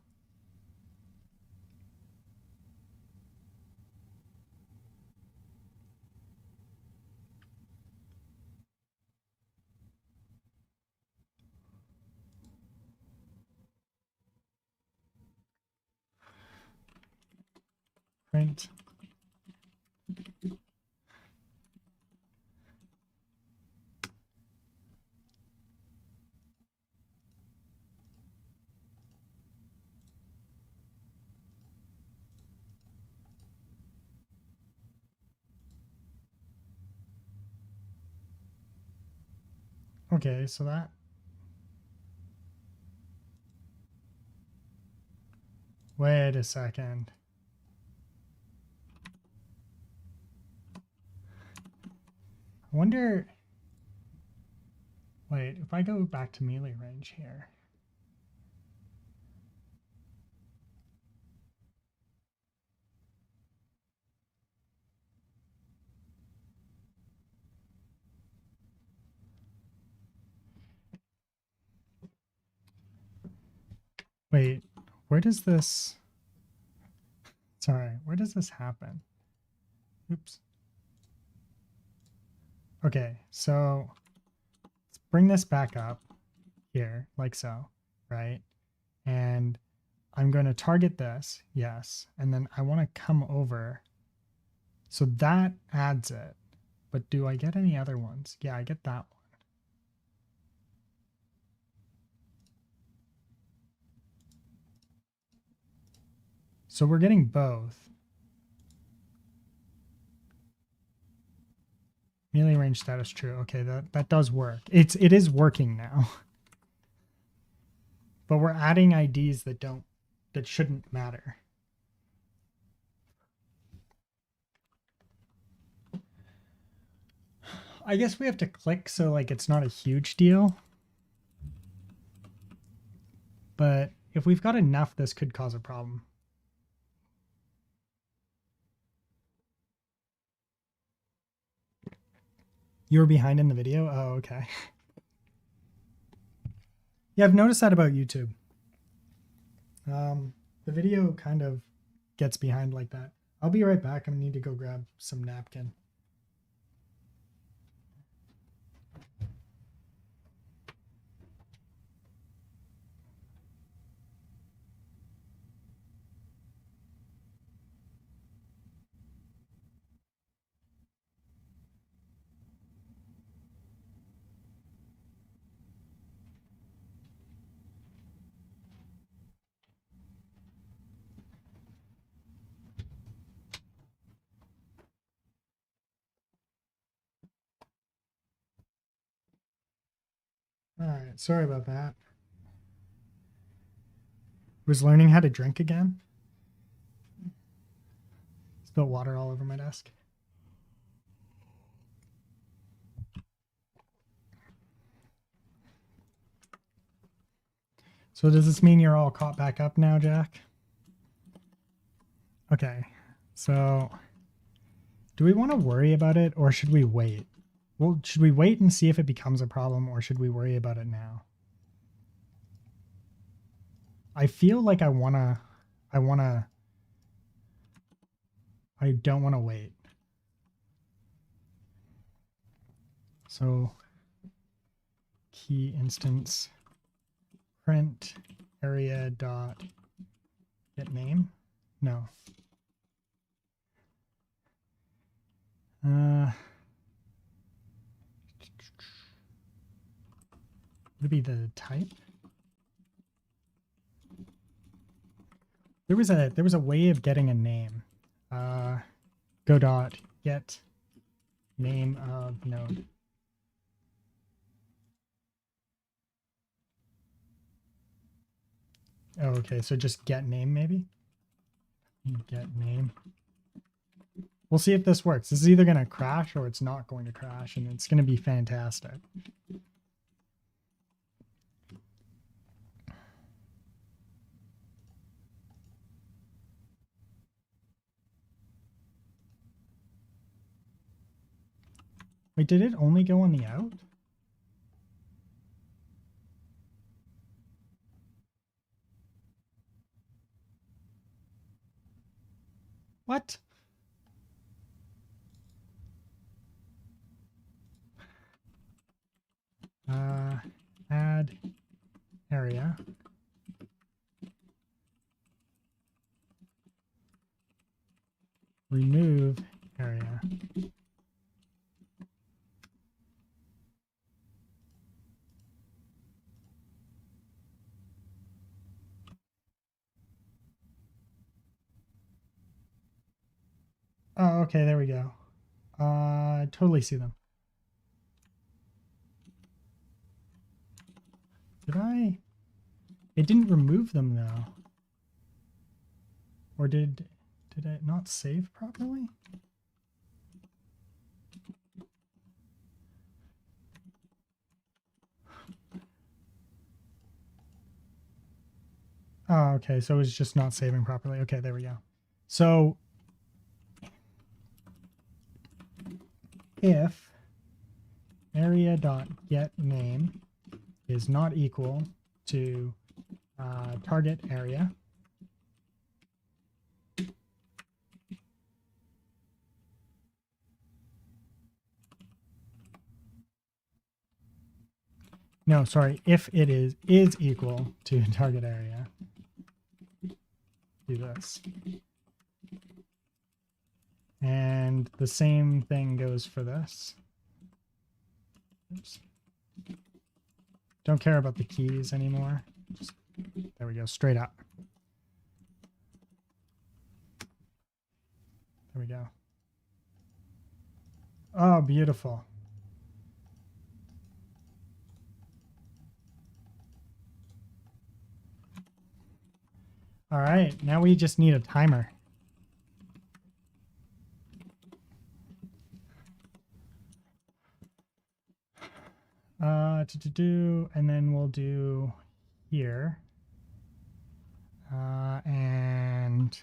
Print. Okay, so that. Wait a second. I wonder. Wait, if I go back to melee range here. Wait, where does this. Sorry, where does this happen? Oops. Okay, so let's bring this back up here, like so, right? And I'm going to target this, yes. And then I want to come over. So that adds it. But do I get any other ones? Yeah, I get that one. So we're getting both. Melee range status true. Okay, that does work. It is working now. But we're adding IDs that shouldn't matter. I guess we have to click so like it's not a huge deal. But if we've got enough, this could cause a problem. You were behind in the video? Oh, okay. Yeah, I've noticed that about YouTube. The video kind of gets behind like that. I'll be right back. I need to go grab some napkin. All right, sorry about that. Was learning how to drink again. Spilled water all over my desk. So does this mean you're all caught back up now, Jack? Okay, so do we want to worry about it or should we wait? Well, should we wait and see if it becomes a problem or should we worry about it now? I feel like I don't want to wait. So key instance print area dot get name. No. Would be the type? There was a way of getting a name. Godot get name of node. Oh, okay, so just get name maybe? Get name. We'll see if this works. This is either going to crash or it's not going to crash, and it's going to be fantastic. Wait, did it only go on the out? What? Add area. Remove area. Oh, okay, there we go. I totally see them. Did I? It didn't remove them though. Or did it not save properly? Oh, okay, so it was just not saving properly. Okay, there we go. So if area.getName is not equal to target area, no, sorry, if it is equal to target area, do this. And the same thing goes for this. Oops. Don't care about the keys anymore. Just, there we go, straight up. There we go. Oh, beautiful. All right, now we just need a timer. And then we'll do here. And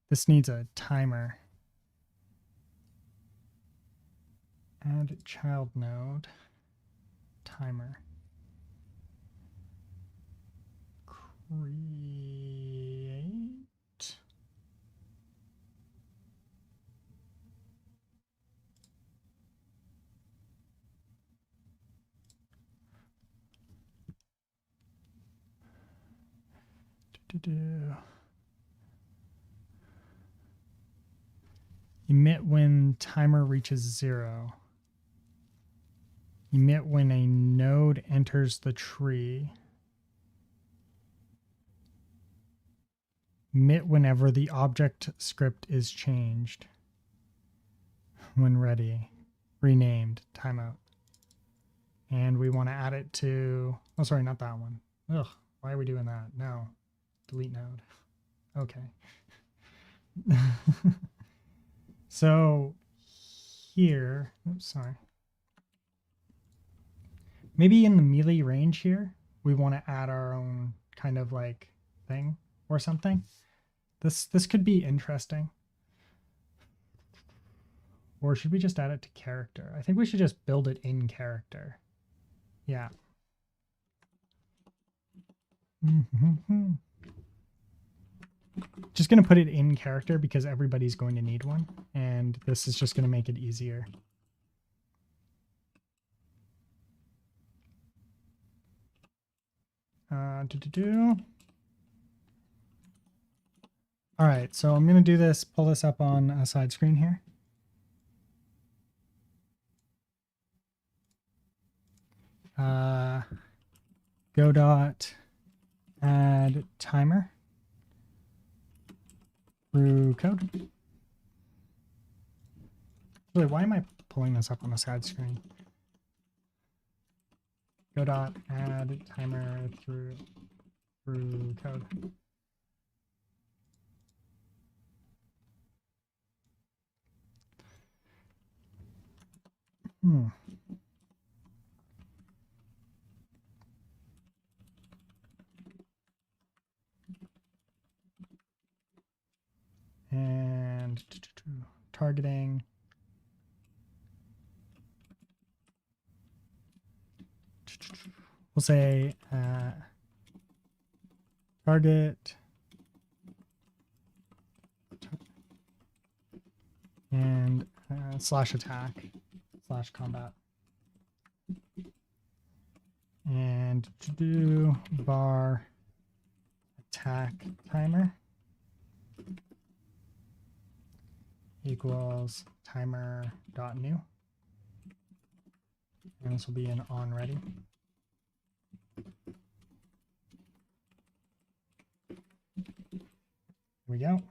this needs a timer. Add child node timer. Create. Emit when timer reaches 0. Emit when a node enters the tree. Emit whenever the object script is changed. When ready. Renamed. Timeout. And we want to add it to... Oh, sorry, not that one. Ugh, why are we doing that? No. Delete node. Okay. So here... Oops, sorry. Maybe in the melee range here, we want to add our own kind of like thing or something. This could be interesting. Or should we just add it to character? I think we should just build it in character. Yeah. Just going to put it in character because everybody's going to need one. And this is just going to make it easier. All right, so I'm going to do this, pull this up on a side screen here. Godot add timer through code. Wait, why am I pulling this up on the side screen? Godot add timer through code. And targeting. We'll say target and slash attack slash combat. And to do var attack timer equals timer.new. And this will be an on ready. Here we go.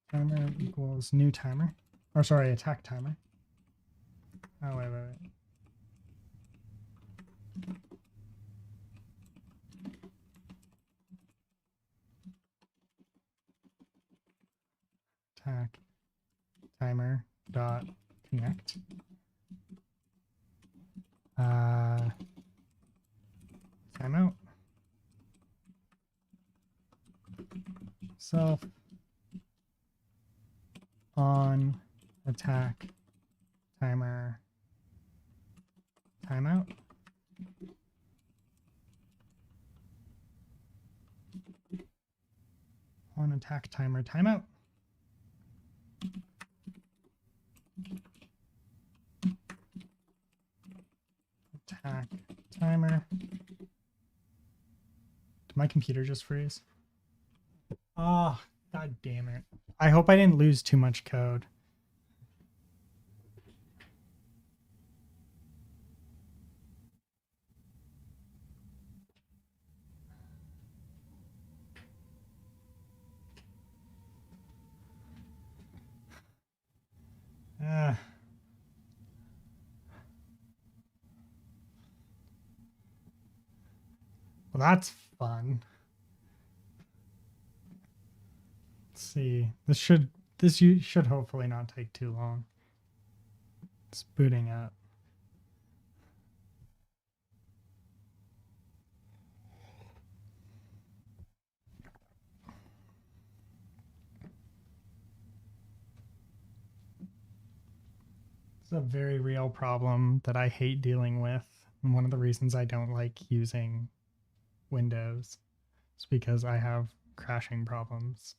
Timer equals new timer. Or sorry, attack timer. Oh, wait. Attack timer dot connect. Timeout. Self on attack timer timeout. On attack timer timeout. Attack timer. Did my computer just freeze? Oh, god damn it. I hope I didn't lose too much code. Well, that's fun. Let's see. This should This should hopefully not take too long. It's booting up. It's a very real problem that I hate dealing with. And one of the reasons I don't like using Windows is because I have crashing problems.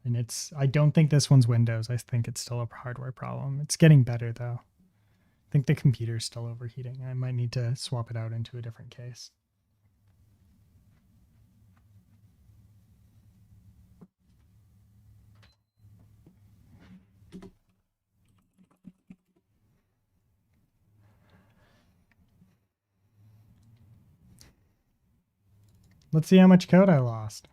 And I don't think this one's Windows. I think it's still a hardware problem. It's getting better though. I think the computer's still overheating. I might need to swap it out into a different case. Let's see how much code I lost.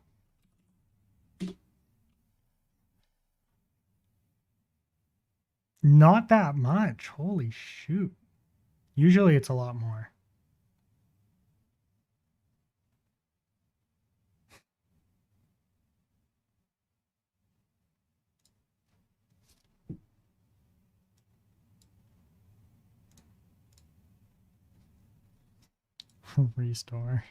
Not that much. Holy shoot. Usually it's a lot more. Restore.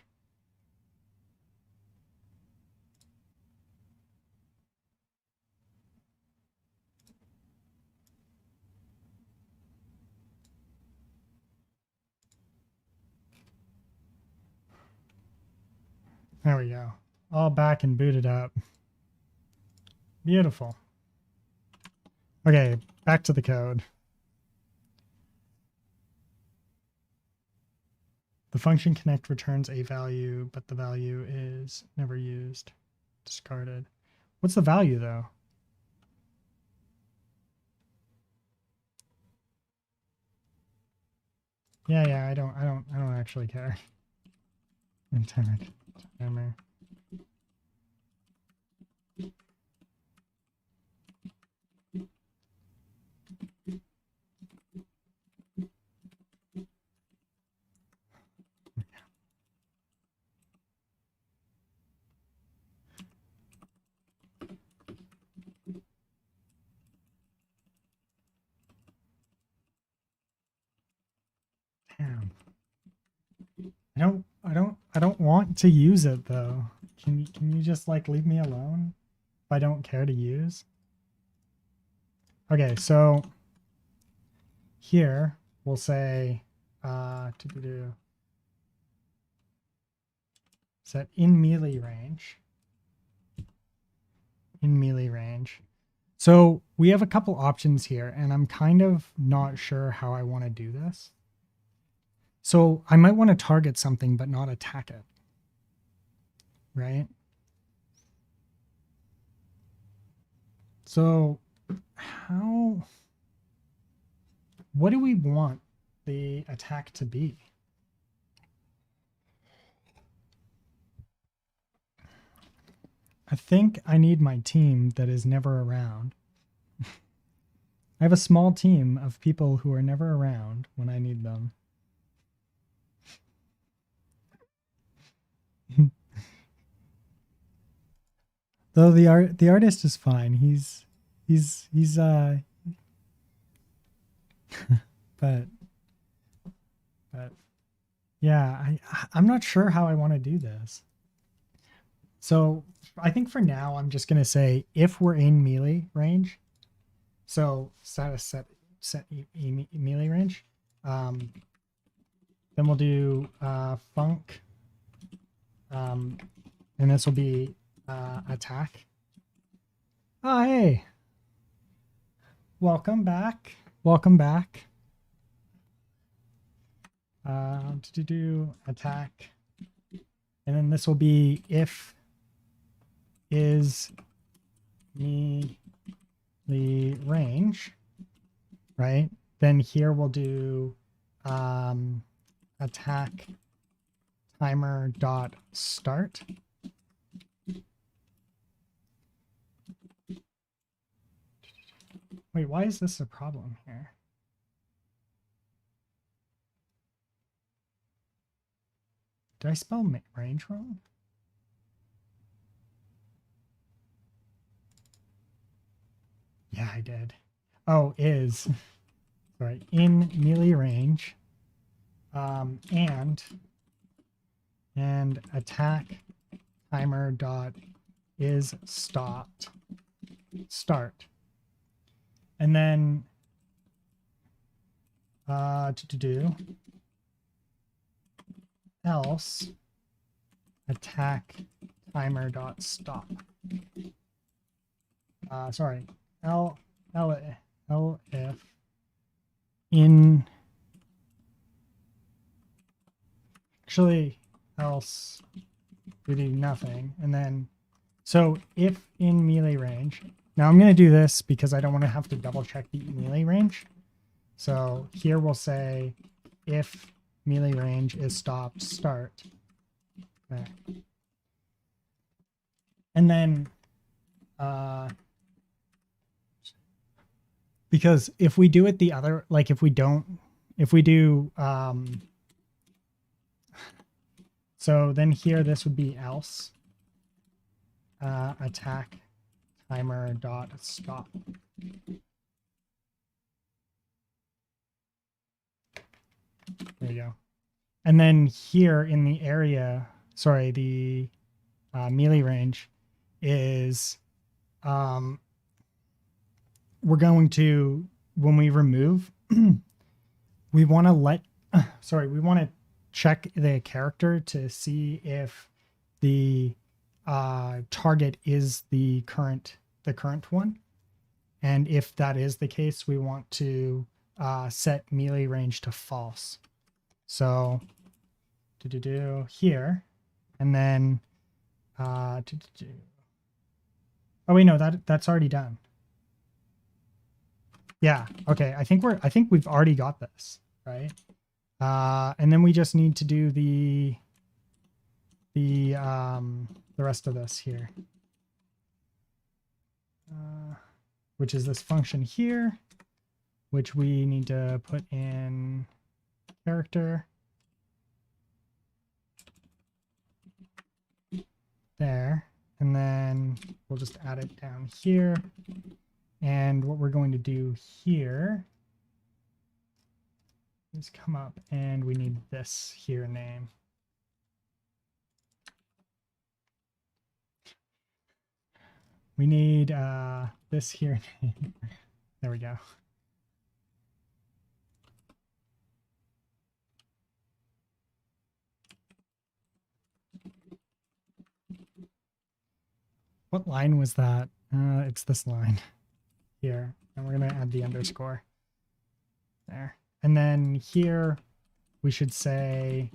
There we go. All back and booted up. Beautiful. Okay, back to the code. The function connect returns a value, but the value is never used. Discarded. What's the value though? Yeah, I don't actually care. Intended timer. Damn. I don't want to use it though. Can you just like leave me alone if I don't care to use? Okay, so here we'll say set in melee range. In melee range. So we have a couple options here, and I'm kind of not sure how I want to do this. So I might want to target something but not attack it, right? So what do we want the attack to be? I think I need my team that is never around. I have a small team of people who are never around when I need them. Though the artist is fine. He's but yeah, I'm not sure how I want to do this. So I think for now I'm just gonna say if we're in melee range, so set melee range, then we'll do func, and this will be attack. Oh hey, welcome back. Welcome back. To do attack, and then this will be if is melee range, right? Then here we'll do attack timer dot start. Wait, why is this a problem here? Did I spell range wrong? Yeah, I did. Oh, is sorry, in melee range, and attack timer dot is stopped start, and then to do else attack timer dot stop. Sorry, L if in actually else we do nothing, and then so if in melee range. Now I'm going to do this because I don't want to have to double check the melee range. So here we'll say if melee range is stopped start. Okay. And then because if we do it the other, like if we do so then here this would be else attack timer dot stop. There you go. And then here in the area, sorry, the melee range is we're going to, when we remove, we want to we want to check the character to see if the target is the current one. And if that is the case, we want to set melee range to false. So here, and then oh wait, no, that's already done. Yeah, okay. I think we've already got this, right? And then we just need to do the rest of this here. Which is this function here, which we need to put in character. There. And then we'll just add it down here. And what we're going to do here is come up and we need this here name. We need this here name. There we go. What line was that? It's this line here. And we're going to add the underscore there. And then here we should say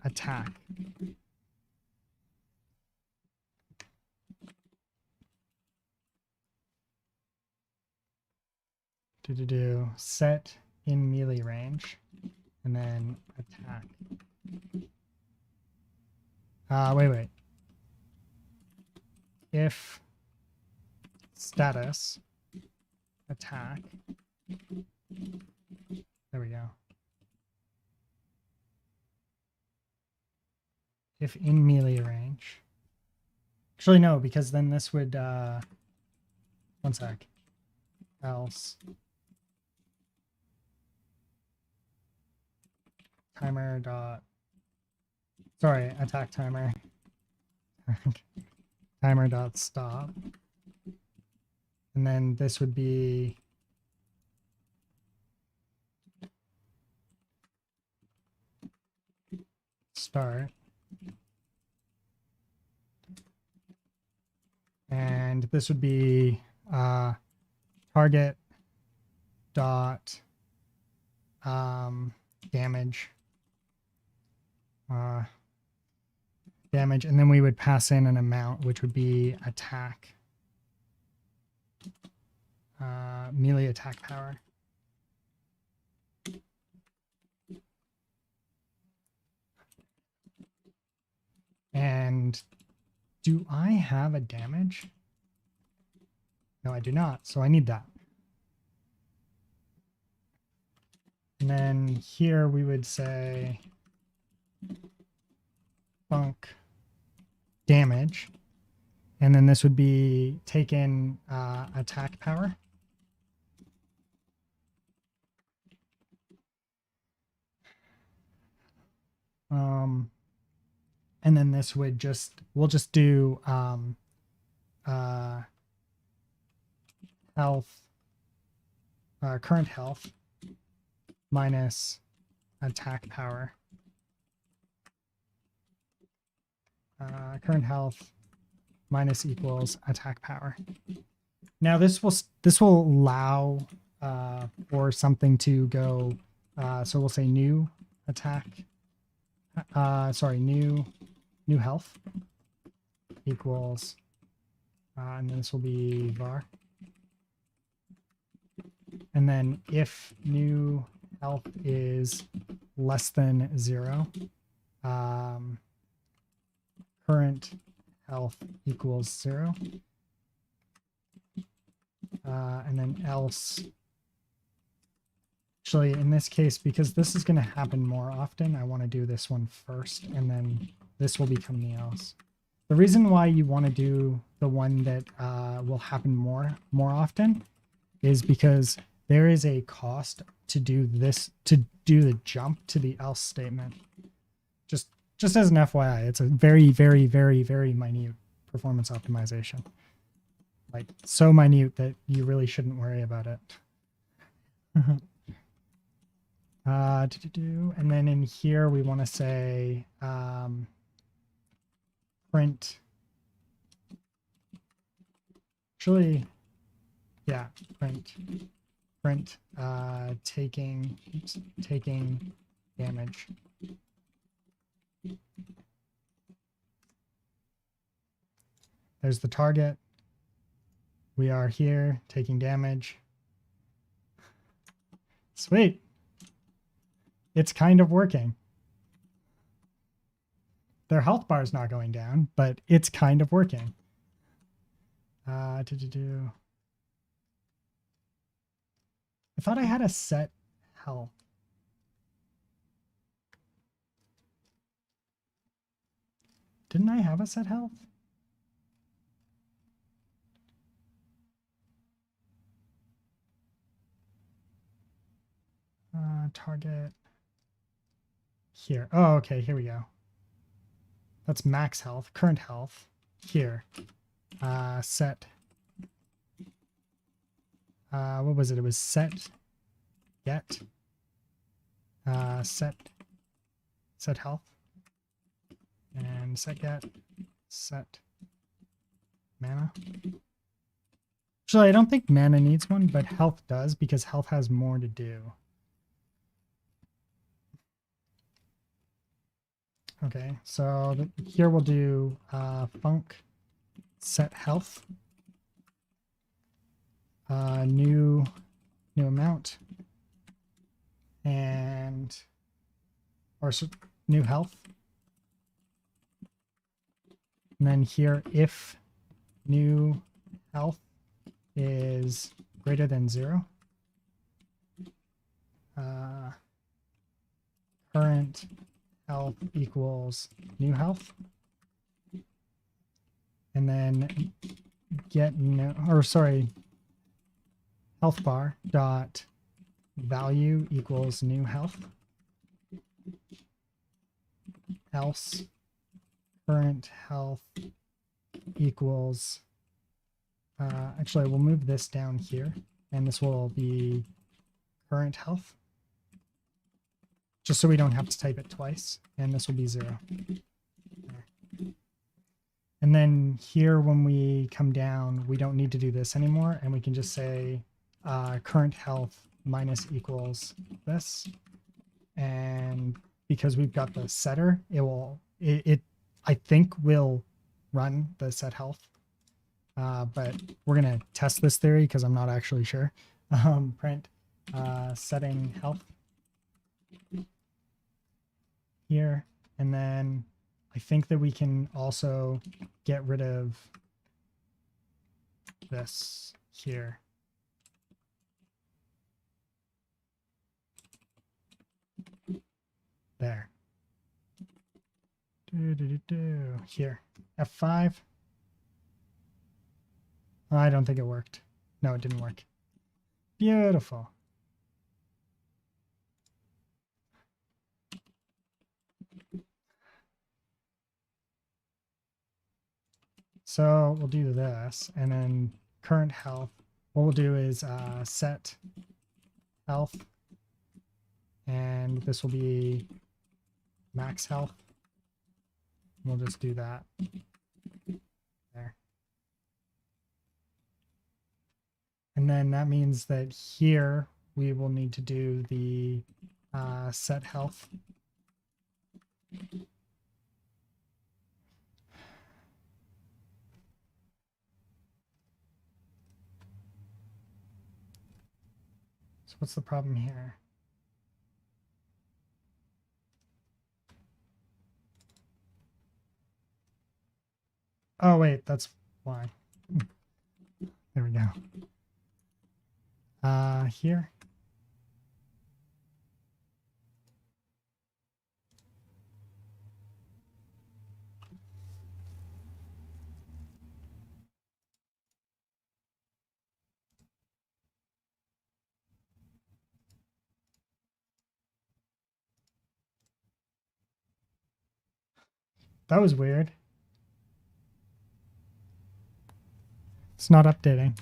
attack. Set in melee range, and then attack. Wait. If status attack. There we go. If in melee range. Actually, no, because then this would, one sec. Else. Timer dot. Sorry, attack timer. Timer dot stop. And then this would be start. And this would be target dot damage. And then we would pass in an amount, which would be attack. Melee attack power. And do I have a damage? No, I do not. So I need that. And then here we would say func damage. And then this would be taken attack power. And then this would we'll just do health, current health minus attack power. Current health minus equals attack power. Now this will allow for something to go. So we'll say new attack. New health equals, and then this will be var. And then if new health is less than 0, current health equals 0. And then else, actually in this case, because this is going to happen more often, I want to do this one first, and then this will become the else. The reason why you want to do the one that will happen more often is because there is a cost to do this, to do the jump to the else statement. Just as an FYI, it's a very, very, very, very minute performance optimization. Like so minute that you really shouldn't worry about it. And then in here we want to say print. Actually, yeah, print taking damage. There's the target. We are here taking damage. Sweet. It's kind of working. Their health bar is not going down, but it's kind of working. I thought I had a set health. Didn't I have a set health? Target here. Oh, okay, here we go. That's max health, current health here. Set. What was it? It was set get. Set health. And set get. Set mana. Actually, I don't think mana needs one, but health does because health has more to do. Okay, so here we'll do func set health, new amount, and new health. And then here, if new health is greater than 0, current health equals new health, and then health bar dot value equals new health, else current health equals actually we'll move this down here, and this will be current health, just so we don't have to type it twice, and this will be 0. And then here, when we come down, we don't need to do this anymore, and we can just say current health minus equals this. And because we've got the setter, it I think will run the set health, but we're gonna test this theory because I'm not actually sure. Print setting health here, and then I think that we can also get rid of this here. There. Here, F5. I don't think it worked. No, it didn't work. Beautiful. So we'll do this, and then current health. What we'll do is set health, and this will be max health. We'll just do that there. And then that means that here we will need to do the set health. So what's the problem here? Oh, wait, that's why. There we go. Here. That was weird. It's not updating.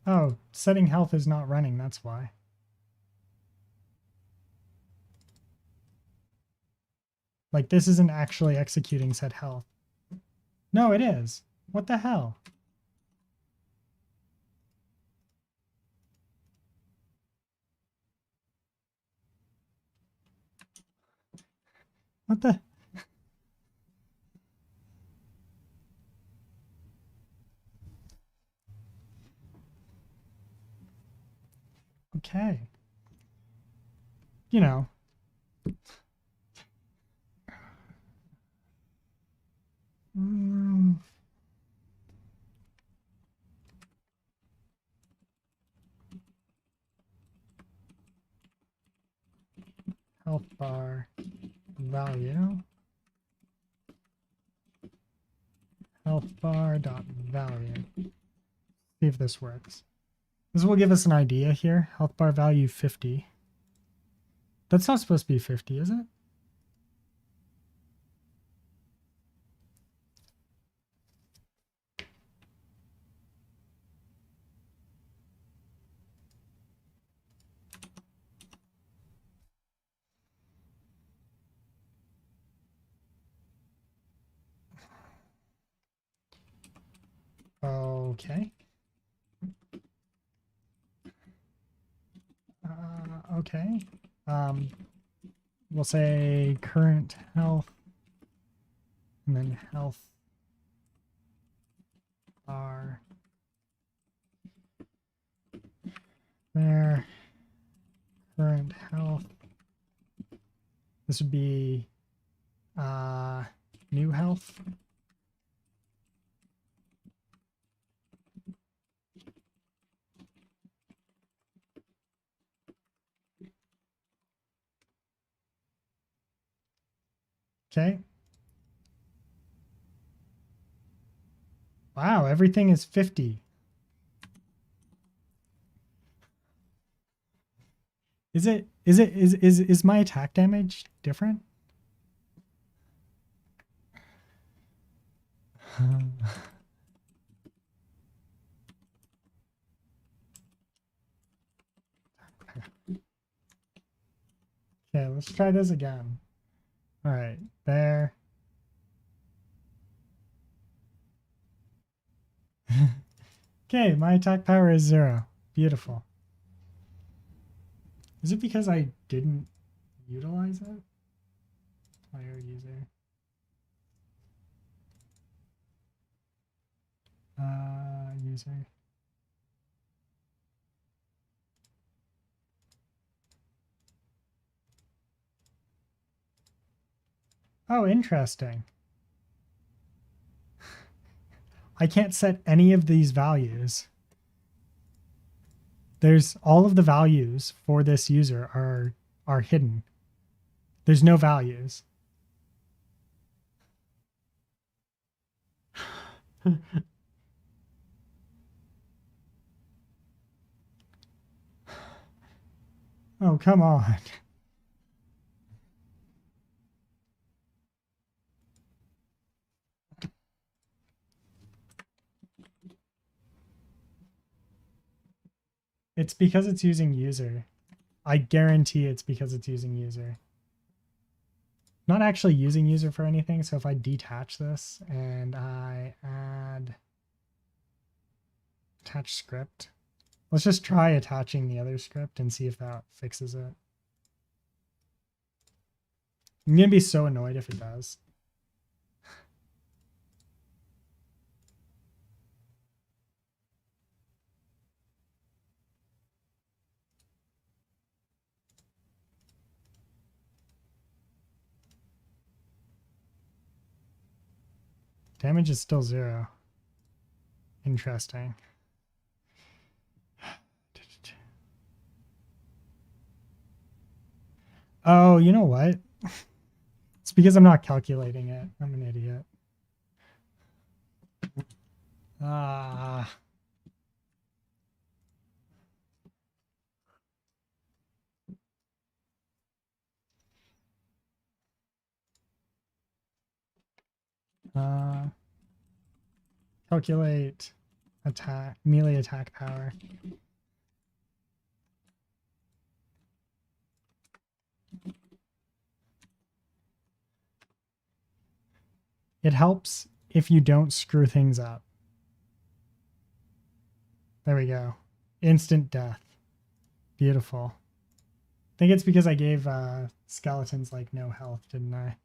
Oh, setting health is not running, that's why. Like, this isn't actually executing set health. No, it is. What the hell? What the? Okay. You know. Health bar value. Health bar dot value. See if this works. This will give us an idea here. Health bar value 50. That's not supposed to be 50, is it? Okay. Okay. We'll say current health, and then health bar there. Current health. This would be new health. Okay. Wow, everything is 50. Is my attack damage different? Okay, let's try this again. All right, there. Okay, my attack power is 0. Beautiful. Is it because I didn't utilize it? Player user. User. Oh, interesting. I can't set any of these values. There's all of the values for this user are hidden. There's no values. Oh, come on. It's because it's using user. I guarantee it's because it's using user. Not actually using user for anything. So if I detach this and I add attach script, let's just try attaching the other script and see if that fixes it. I'm going to be so annoyed if it does. Damage is still 0. Interesting. Oh, you know what? It's because I'm not calculating it. I'm an idiot. Ah. Calculate attack, melee attack power. It helps if you don't screw things up. There we go. Instant death. Beautiful. I think it's because I gave skeletons like no health, didn't I?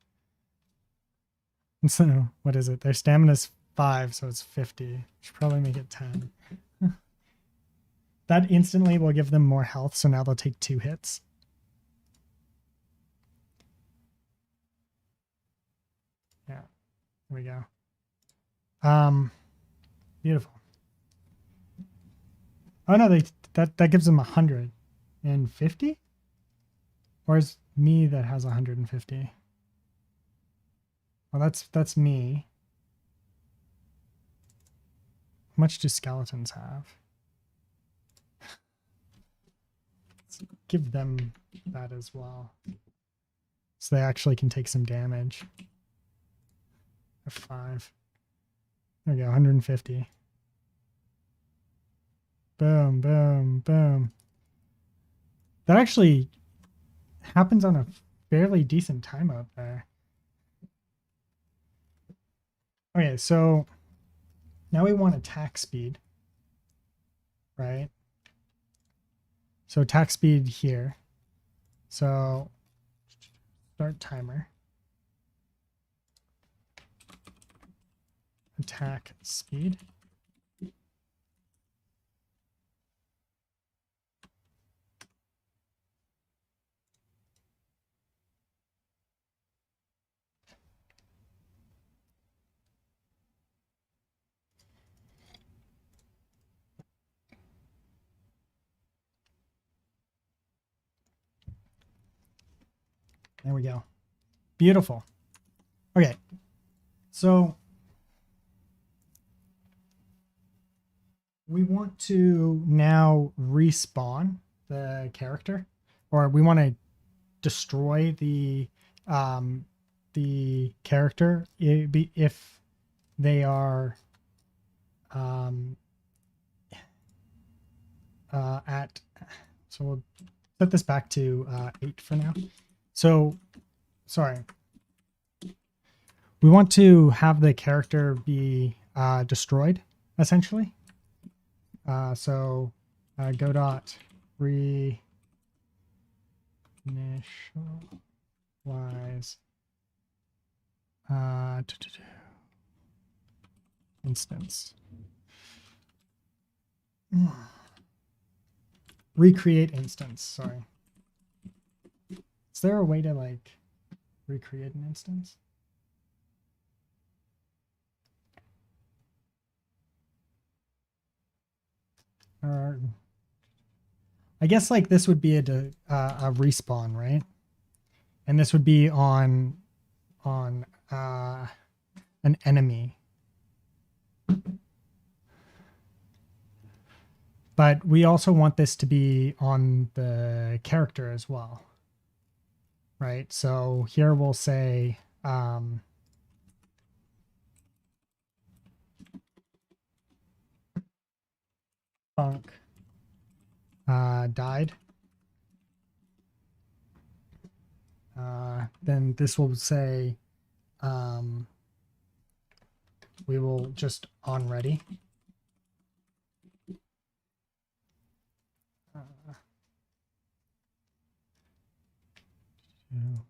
So what is it? Their stamina's 5, so it's 50. Should probably make it 10. That instantly will give them more health, so now they'll take 2 hits. Yeah, there we go. Beautiful. Oh no, that gives them 150? Or is me that has 150? Well, that's me. How much do skeletons have? Let's give them that as well. So they actually can take some damage. F5. There we go, 150. Boom, boom, boom. That actually happens on a fairly decent timeout there. Okay, so now we want attack speed, right? So attack speed here. So start timer. Attack speed. There we go. Beautiful. Okay. So we want to now respawn the character, or we want to destroy the character if they are at. So we'll set this back to 8 for now. So, sorry. We want to have the character be destroyed, essentially. So Godot reinitialize instance. Recreate instance, sorry. Is there a way to like recreate an instance? Or I guess like this would be a respawn, right? And this would be on an enemy. But we also want this to be on the character as well, right? So here we'll say Funk died. Then this will say we will just on ready.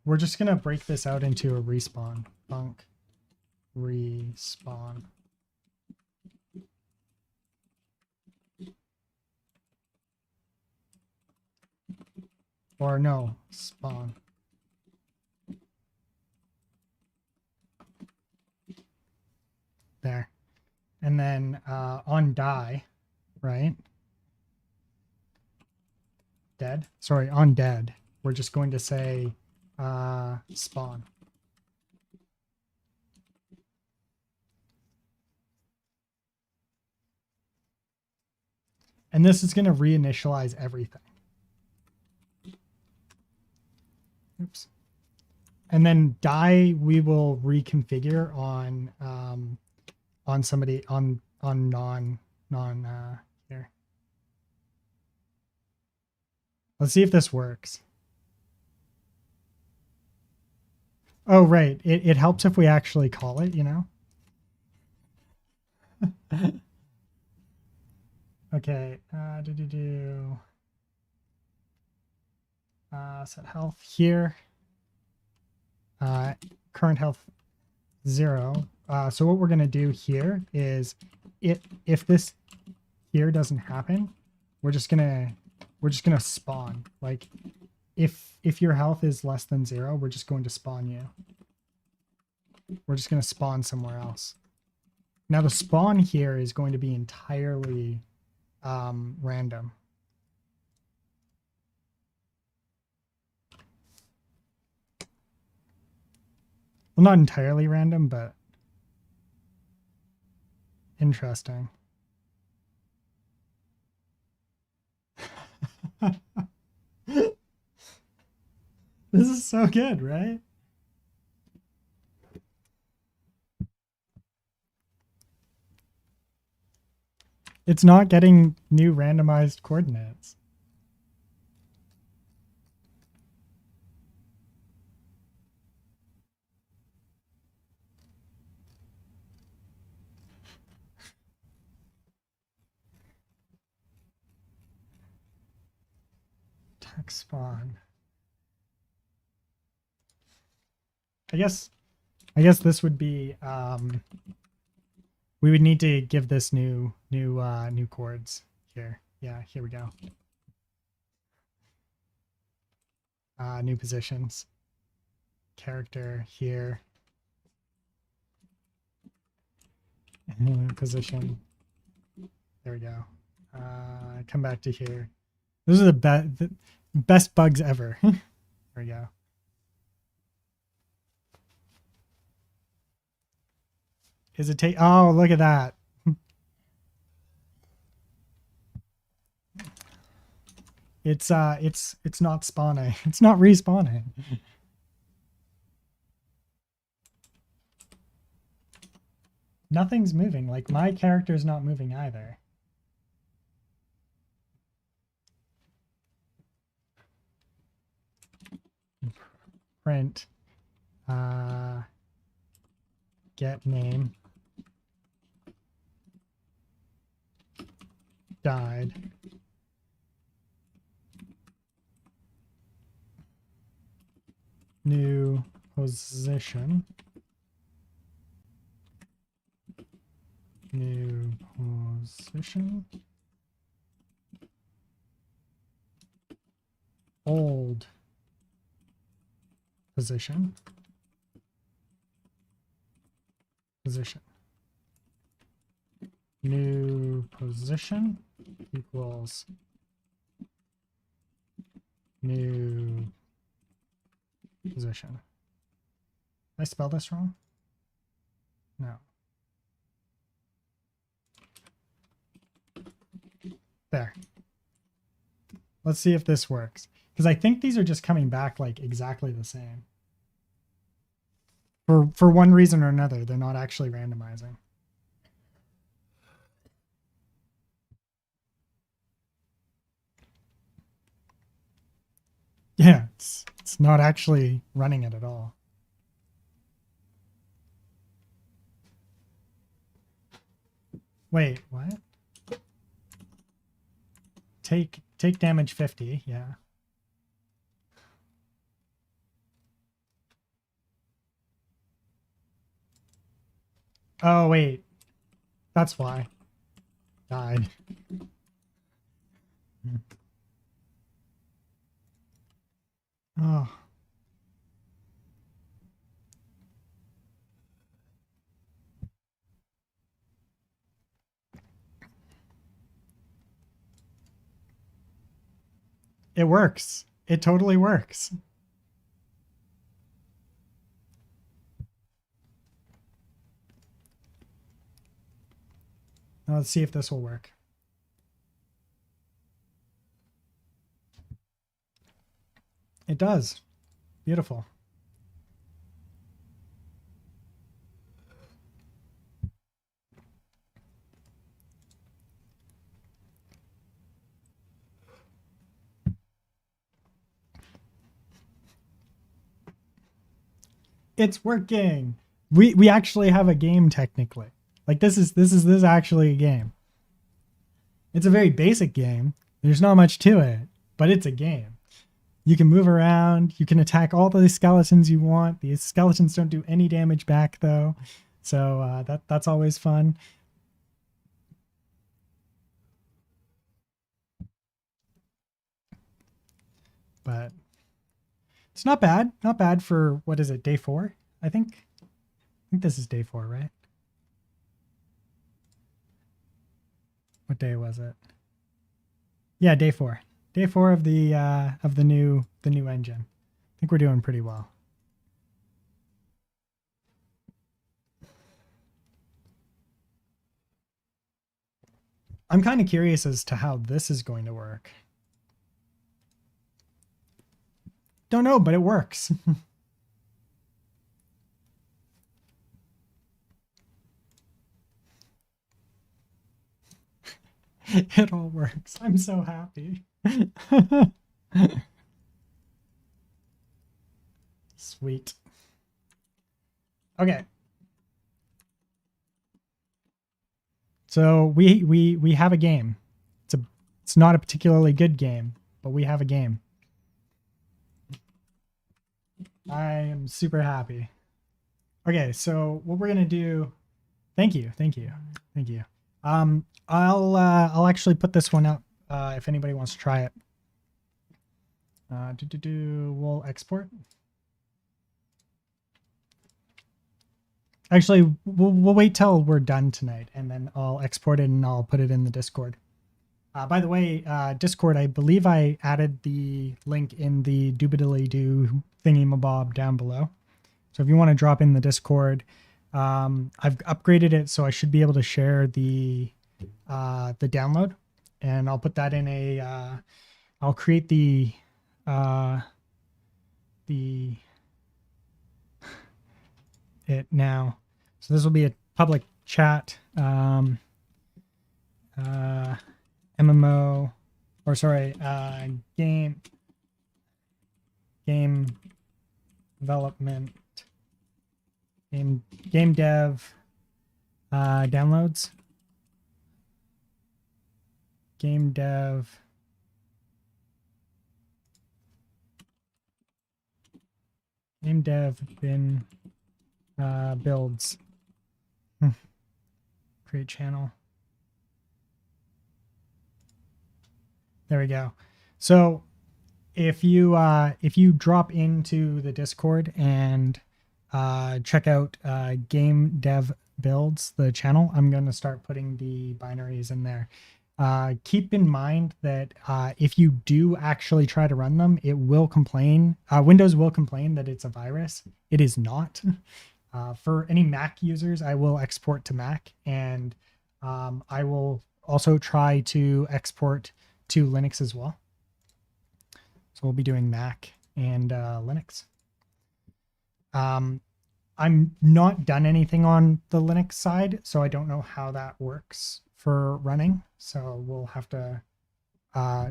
We're just going to break this out into a respawn. Funk respawn. Or no, spawn. There. And then on die, right? Dead. Sorry, on dead. We're just going to say spawn. And this is going to reinitialize everything. Oops. And then die we will reconfigure on somebody on non here. Let's see if this works. Oh, right. It helps if we actually call it, you know? Okay. Set health here. Current health 0. So what we're going to do here is if this here doesn't happen, we're just going to spawn. Like if your health is less than 0, we're just going to spawn you. We're just going to spawn somewhere else. Now the spawn here is going to be entirely random. Well, not entirely random, but interesting. This is so good, right? It's not getting new randomized coordinates. Text spawn. I guess this would be we would need to give this new chords here. Yeah, here we go. New positions. Character here. Position. There we go. Come back to here. Those are the best bugs ever. There we go. Is it take? Oh, look at that. It's not spawning. It's not respawning. Nothing's moving. Like my character's not moving either. Print get name died. New position. New position. Old position. Position. New position equals new position. Did I spell this wrong? No. There. Let's see if this works. Because I think these are just coming back like exactly the same. For one reason or another, they're not actually randomizing. Yeah, it's not actually running it at all. Wait, what? Take damage 50, yeah. Oh, wait. That's why. Died. Oh. It works. It totally works. Now let's see if this will work. It does. Beautiful. It's working. We actually have a game technically. Like this is actually a game. It's a very basic game. There's not much to it, but it's a game. You can move around. You can attack all the skeletons you want. These skeletons don't do any damage back though, so that's always fun. But it's not bad. Not bad for, what is it, day 4? I think this is day 4, right? What day was it? Yeah, day 4. Day 4 of the new engine. I think we're doing pretty well. I'm kind of curious as to how this is going to work. Don't know, but it works. It all works. I'm so happy. Sweet. Okay. So we have a game. It's not a particularly good game, but we have a game. I am super happy. Okay, so what we're gonna do. Thank you. I'll actually put this one up if anybody wants to try it. We'll export. Actually, we'll wait till we're done tonight, and then I'll export it and I'll put it in the Discord. By the way, Discord, I believe I added the link in the doobidly-doo thingy-mabob down below. So if you want to drop in the Discord, I've upgraded it so I should be able to share the download, and I'll put that in a. I'll create the it now. So this will be a public chat. MMO, or sorry, game development, game dev downloads, game dev bin builds. Create channel. There we go. So if you drop into the Discord and check out game dev builds, the channel, I'm going to start putting the binaries in there. Keep in mind that if you do actually try to run them, it will complain. Windows will complain that it's a virus. It is not. For any Mac users, I will export to Mac, and I will also try to export to Linux as well. So we'll be doing Mac and Linux. I'm not done anything on the Linux side, so I don't know how that works for running. So we'll have to,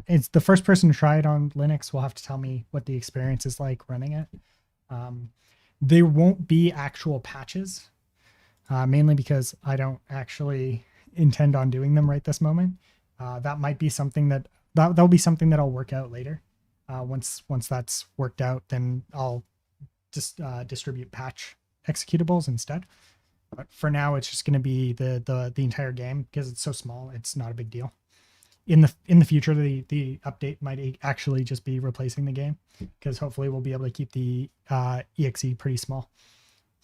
it's the first person to try it on Linux will have to tell me what the experience is like running it. There won't be actual patches, mainly because I don't actually intend on doing them right this moment. That might be something that'll be something that I'll work out later. Once that's worked out, then I'll just distribute patch executables instead. But for now, it's just going to be the entire game because it's so small. It's not a big deal. In the future, the update might actually just be replacing the game because hopefully we'll be able to keep the exe pretty small.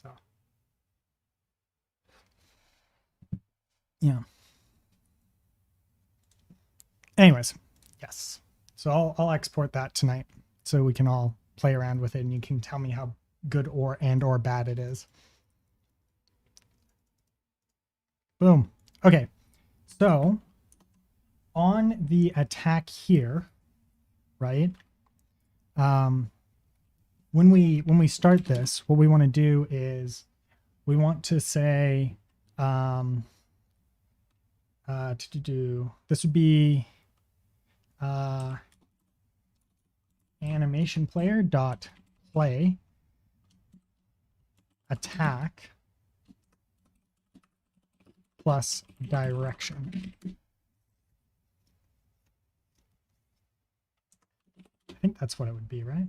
So yeah. Anyways, yes. So I'll export that tonight so we can all play around with it and you can tell me how good or bad it is. Boom. Okay. So on the attack here, right? When we start this, what we want to do is we want to say this would be animation player dot play attack plus direction. I think that's what it would be, right?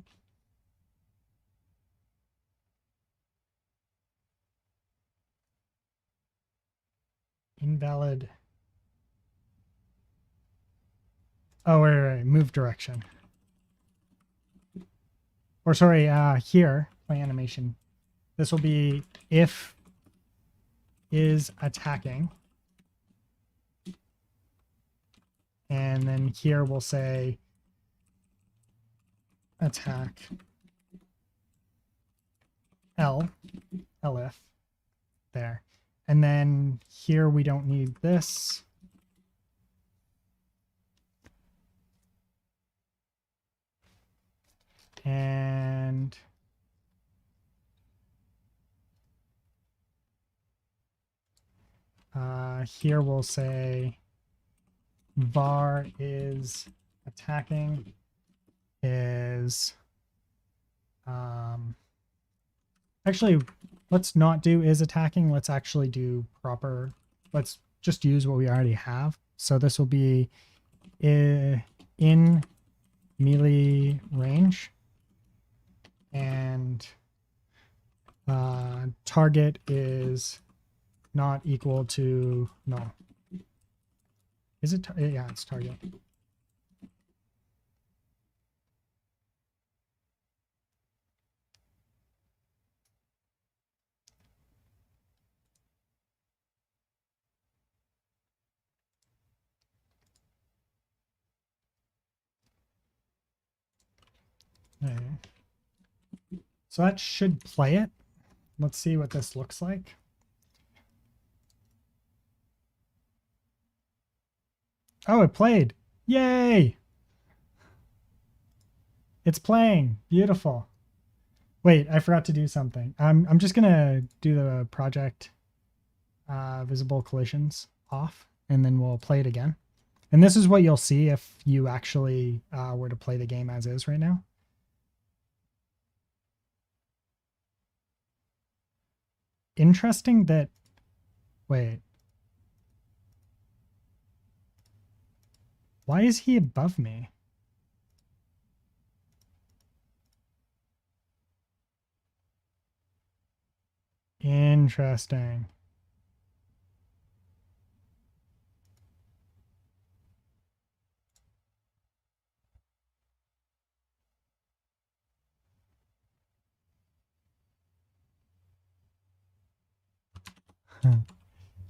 Invalid. Oh, wait, move direction. Or sorry, here, play animation. This will be if is attacking. And then here we'll say attack elif there. And then here we don't need this. And here we'll say var is attacking is actually let's not do is attacking. Let's actually do proper. Let's just use what we already have. So this will be in melee range and target is not equal to no. Is it? Yeah, it's target. Okay. So that should play it. Let's see what this looks like. Oh, it played. Yay! It's playing. Beautiful. Wait, I forgot to do something. I'm just gonna do the project visible collisions off, and then we'll play it again. And this is what you'll see if you actually were to play the game as is right now. Interesting that, wait. Why is he above me? Interesting.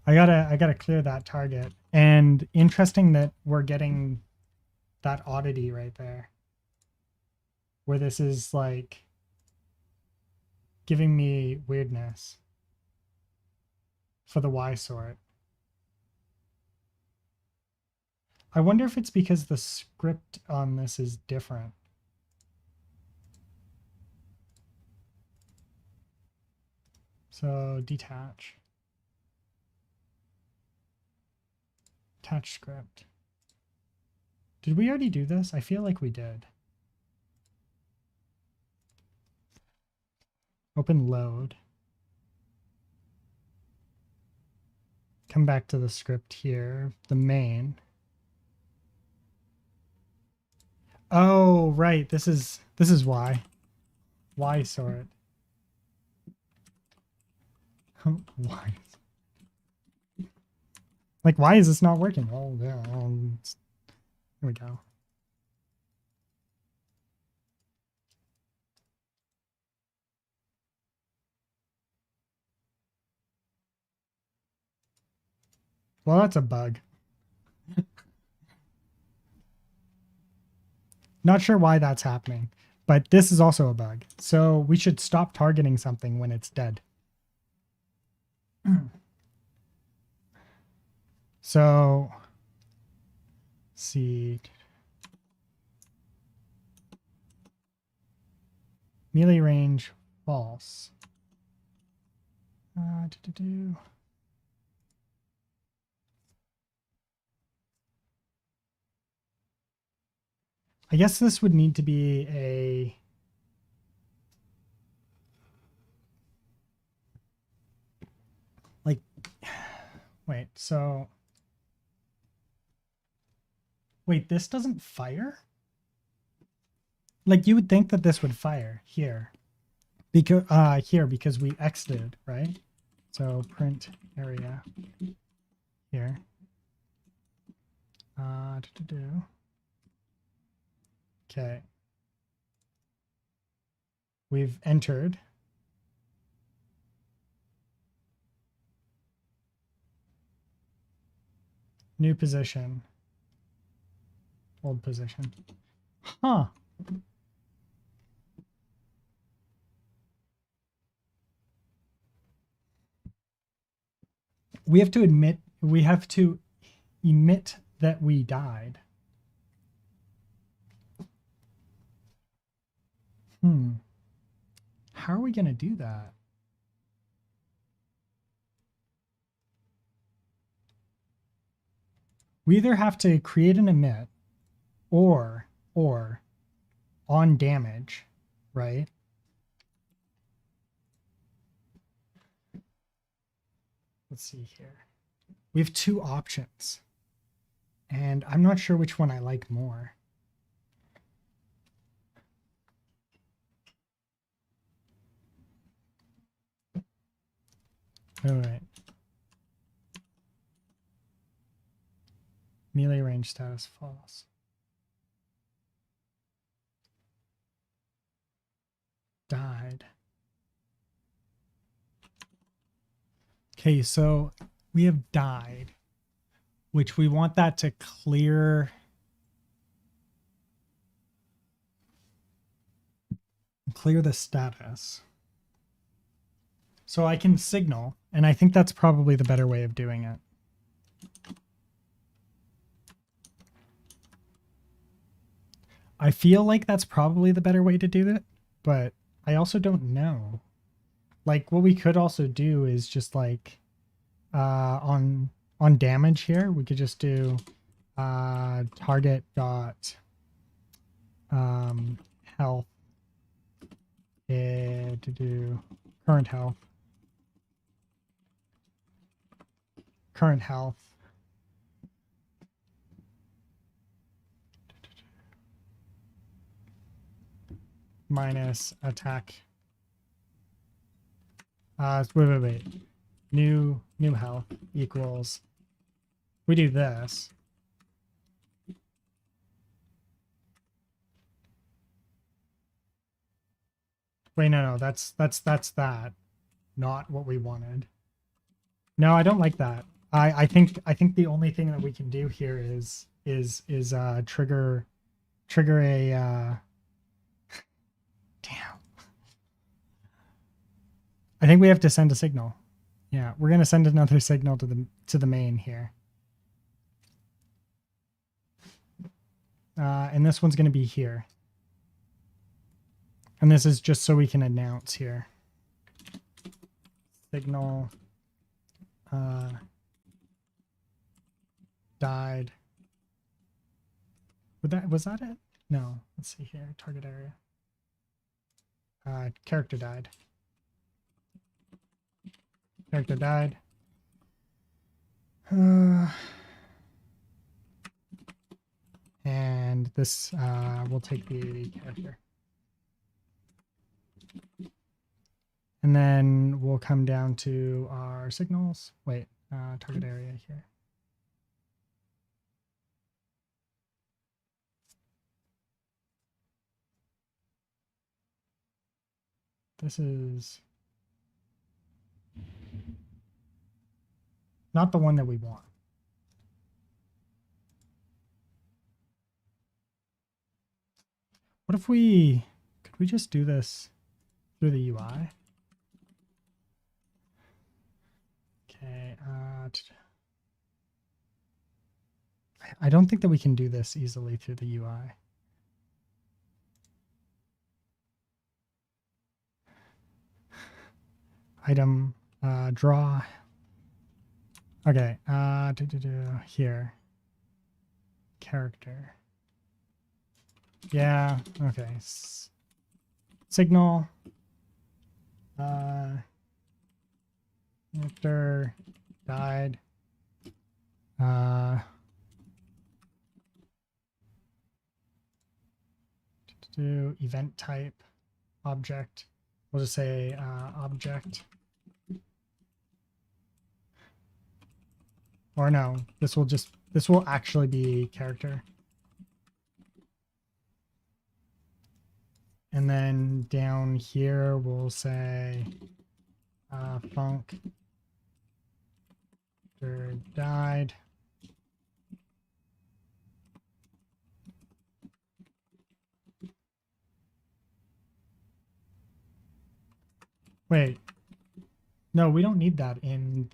I gotta clear that target. And interesting that we're getting that oddity right there, where this is like giving me weirdness for the Y sort. I wonder if it's because the script on this is different. So detach. Attach script. Did we already do this? I feel like we did. Open load. Come back to the script here, the main. Oh, right. This is why. Y sort. Why? Like, why is this not working? Oh, yeah. Here we go. Well, that's a bug. Not sure why that's happening, but this is also a bug. So we should stop targeting something when it's dead. So, see. Melee range, false. I guess this would need to be a... Like, wait, so... Wait, this doesn't fire? Like, you would think that this would fire here. Because we exited, right? So print area here. Okay. We've entered. New position. Old position. Huh. We have to emit that we died. How are we going to do that? We either have to create an emit or on damage, right? Let's see here. We have two options, and I'm not sure which one I like more. All right. Melee range status false. Died. Okay, so we have died, which we want that to clear the status. So I can signal, and I think that's probably the better way of doing it. I feel like that's probably the better way to do it, but I also don't know. Like, what we could also do is just like on damage here, we could just do target dot health to do current health minus attack. Wait. New health equals. We do this. Wait, no, that's that. Not what we wanted. No, I don't like that. I think the only thing that we can do here is trigger a damn. I think we have to send a signal. Yeah, we're gonna send another signal to the main here. And this one's gonna be here. And this is just so we can announce here. Signal died. Was that it? No. Let's see here. Target area. Character died. Character died. And this will take the character. And then we'll come down to our signals. Wait, target area here. This is not the one that we want. What if could we just do this through the UI? Okay, I don't think that we can do this easily through the UI. Item, draw. Okay, here. Character. Yeah, okay. Signal. Character died. Event type, object. We'll just say object. Or no, this will actually be character. And then down here we'll say func died. Wait, no, we don't need that in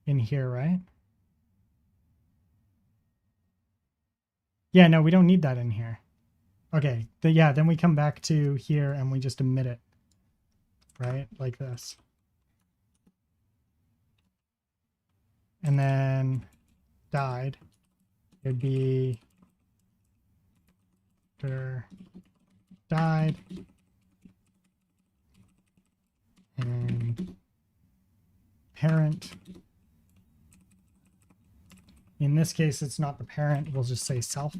here, right? Yeah, no, we don't need that in here. Okay, then we come back to here and we just emit it, right? Like this. And then died. It'd be died. And parent. In this case, it's not the parent. We'll just say self.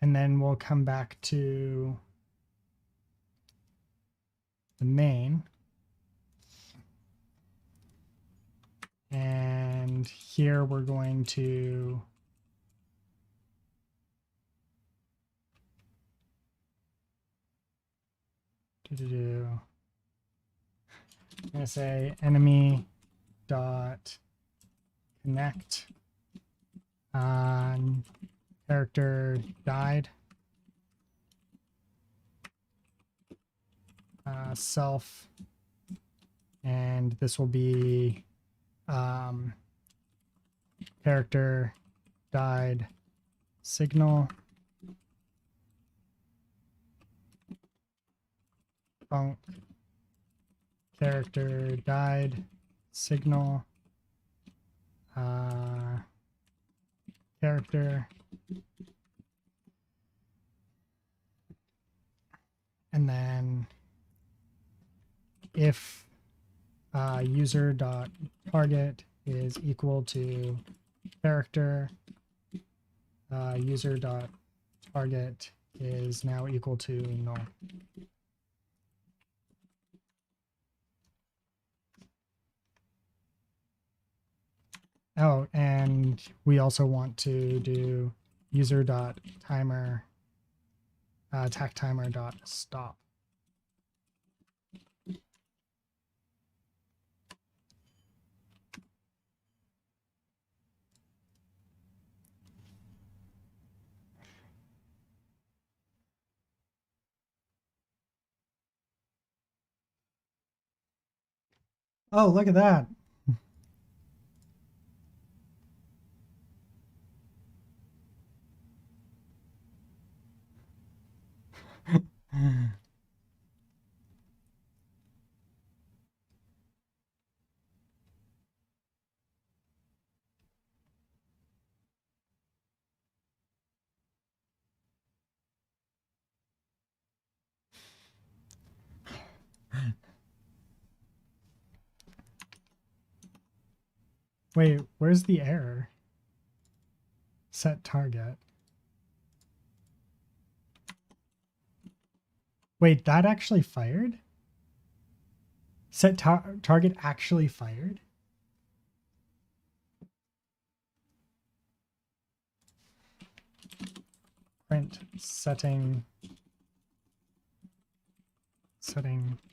And then we'll come back to the main. And here we're going to I'm going to say enemy dot connect on character died self, and this will be character died signal func character died signal character, and then if user dot target is equal to character, user dot target is now equal to null. Oh, and we also want to do user dot timer attack timer dot stop. Oh, look at that. Wait, where's the error? Set target. Wait, that actually fired? Set target actually fired? Print setting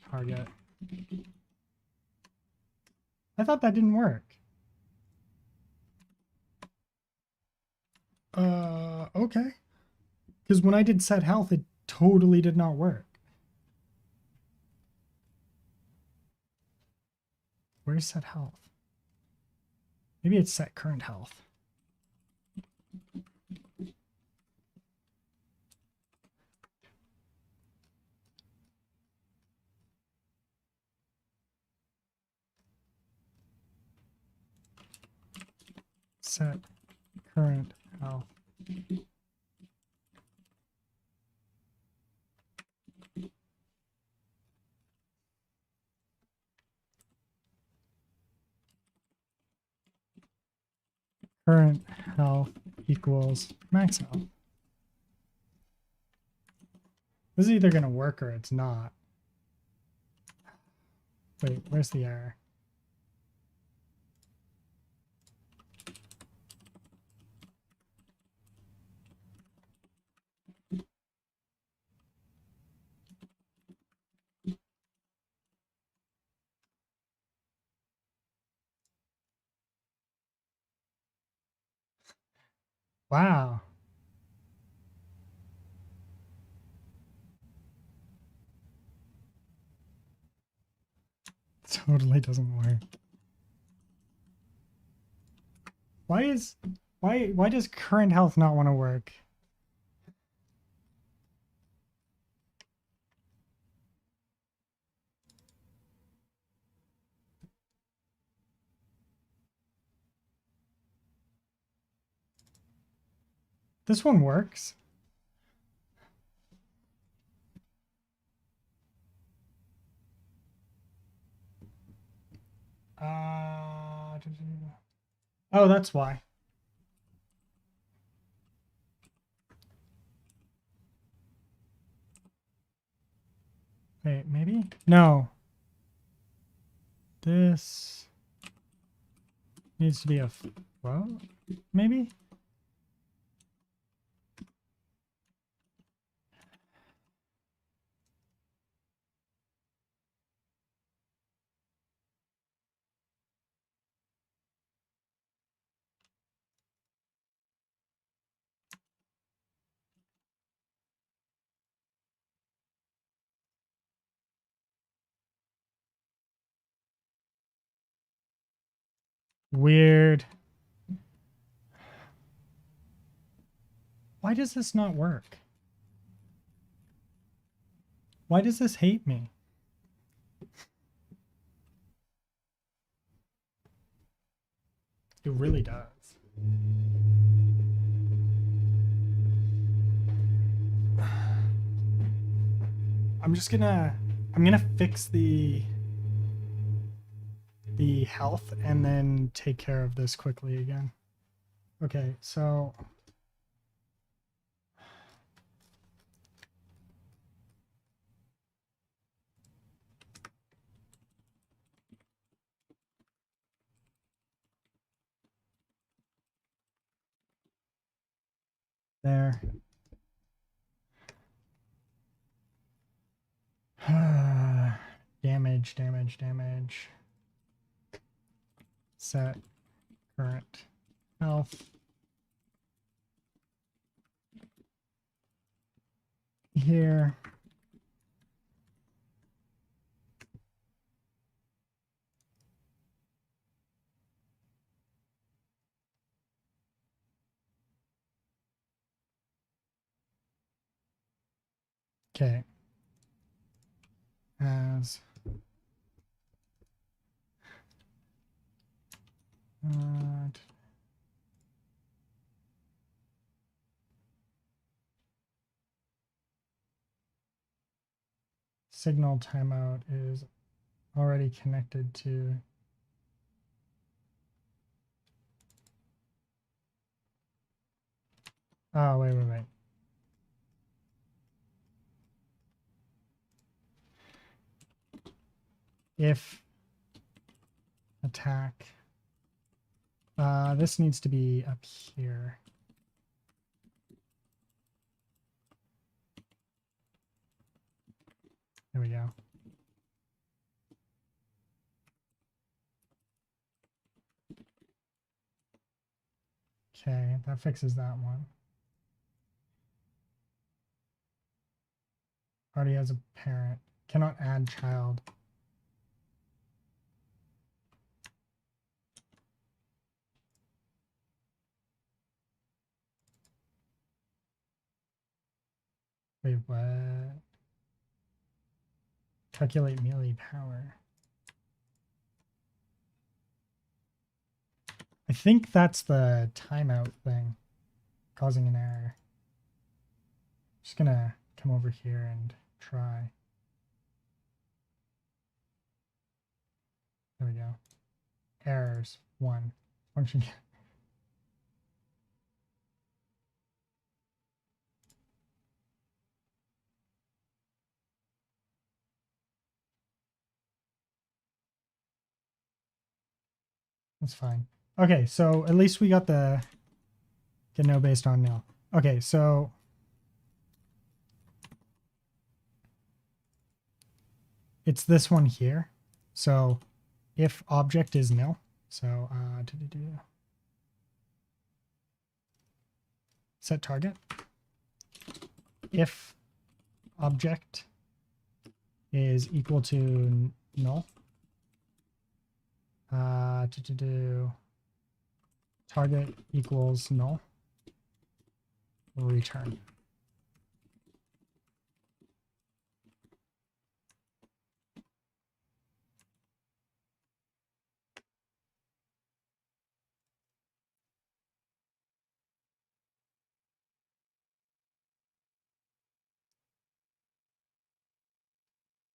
target. I thought that didn't work. Okay. Because when I did set health, it totally did not work. Where's set health? Maybe it's set current health. Set current health. Current health equals max health. This is either going to work or it's not. Wait, where's the error? Wow. Totally doesn't work. Why does current health not want to work? This one works. Oh, that's why. Wait, maybe? No. This needs to be a well, maybe? Weird. Why does this not work? Why does this hate me? It really does. I'm gonna fix the health and then take care of this quickly again. Okay, so there. Damage. Set current health. Here. Okay. As signal timeout is already connected to wait. If attack, this needs to be up here. There we go. Okay, that fixes that one. Already has a parent. Cannot add child. Wait, what? Calculate melee power. I think that's the timeout thing causing an error. Just gonna come over here and try. There we go. Errors 1. Function. That's fine. Okay, so at least we got the get no based on nil. Okay, so it's this one here. So if object is nil, so set target. If object is equal to null, target equals null, return.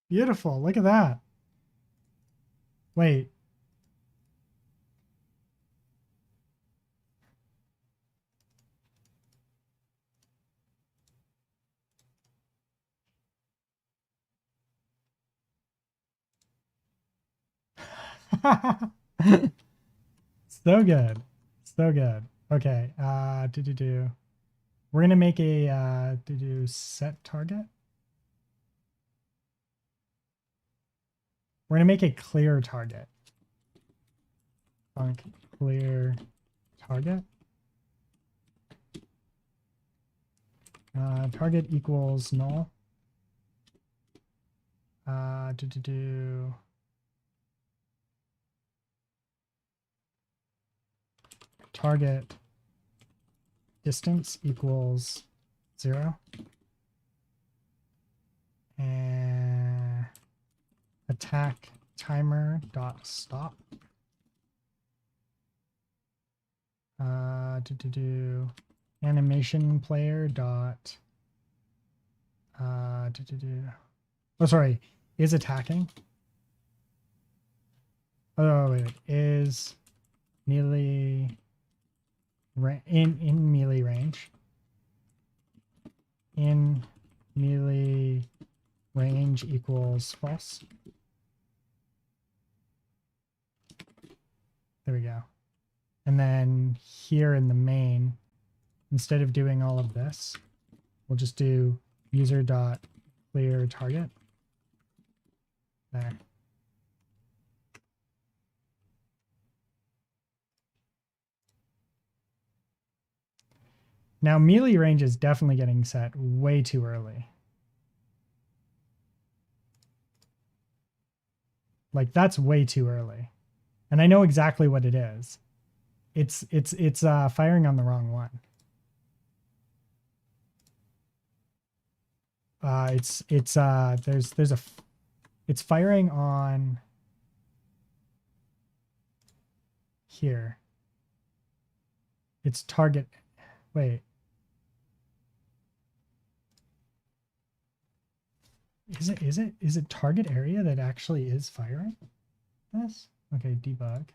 Beautiful. Look at that. Wait. So good. So good. Okay. We're going to make a set target. We're going to make a clear target. Clear target. Target equals null. Target distance equals 0. And attack timer dot stop. Animation player dot oh, sorry, is attacking. Oh wait, is melee in melee range. In melee range equals false. There we go. And then here in the main, instead of doing all of this, we'll just do user dot clear target. There. Now melee range is definitely getting set way too early. Like that's way too early. And I know exactly what it is. It's firing on the wrong one. It's firing on here. It's target. Wait. Is it target area that actually is firing this? Okay, debug.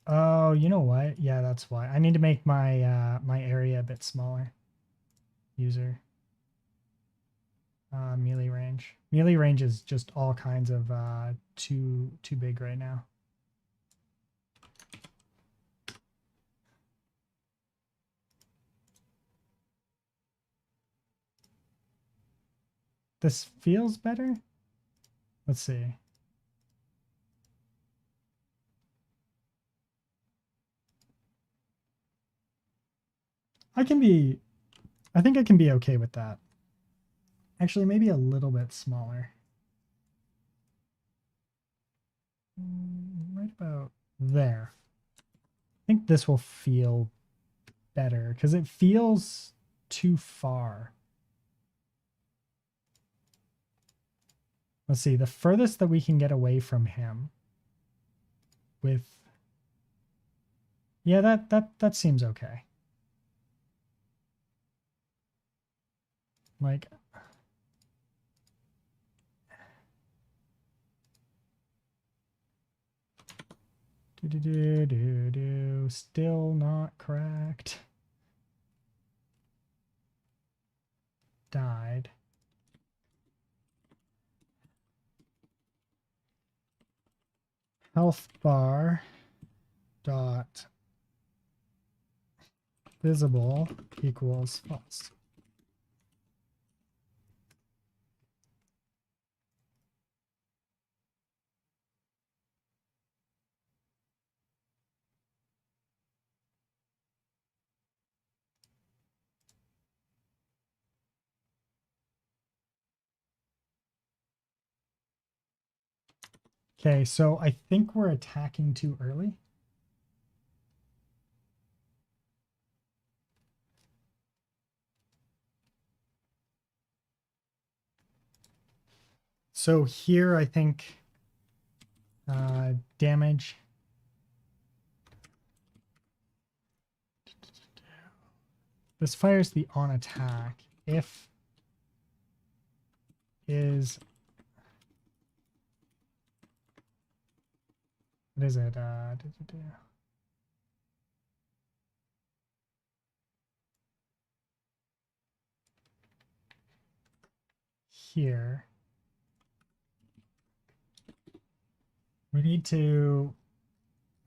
Oh, you know what? Yeah, that's why. I need to make my my area a bit smaller. User. Melee range. Melee range is just all kinds of too big right now. This feels better. Let's see. I think I can be okay with that. Actually, maybe a little bit smaller. Right about there. I think this will feel better because it feels too far. Let's see, the furthest that we can get away from him with, yeah, that seems okay. Like, still not cracked. Died. Health bar dot visible equals false. Okay, so I think we're attacking too early. So here I think damage. This fires the on attack. If is, what is it? Here. We need to,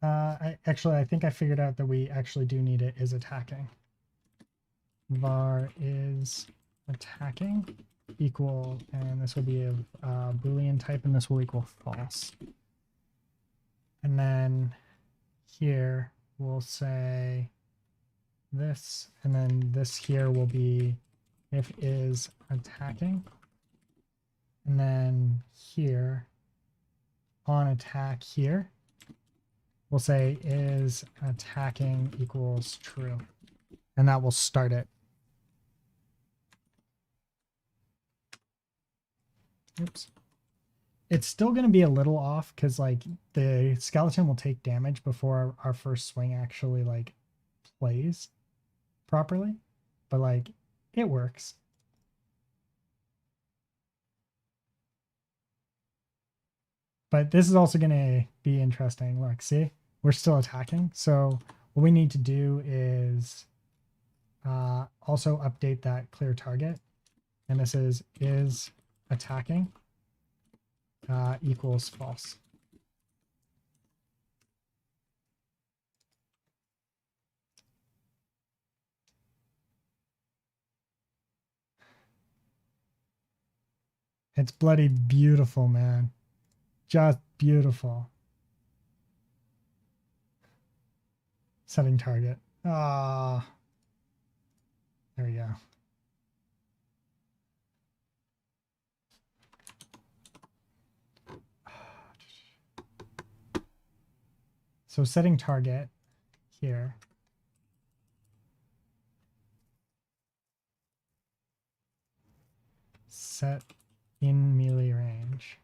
I think I figured out that we actually do need it is attacking. Var is attacking equal, and this will be a Boolean type, and this will equal false. And then here we'll say this, and then this here will be if is attacking. And then here on attack here, we'll say is attacking equals true. And that will start it. Oops. It's still going to be a little off because like the skeleton will take damage before our first swing actually like plays properly. But like it works. But this is also going to be interesting. Look, see, we're still attacking. So what we need to do is also update that clear target. And this is attacking equals false. It's bloody beautiful, man. Just beautiful. Setting target. Ah, there we go. So setting target here. Set in melee range.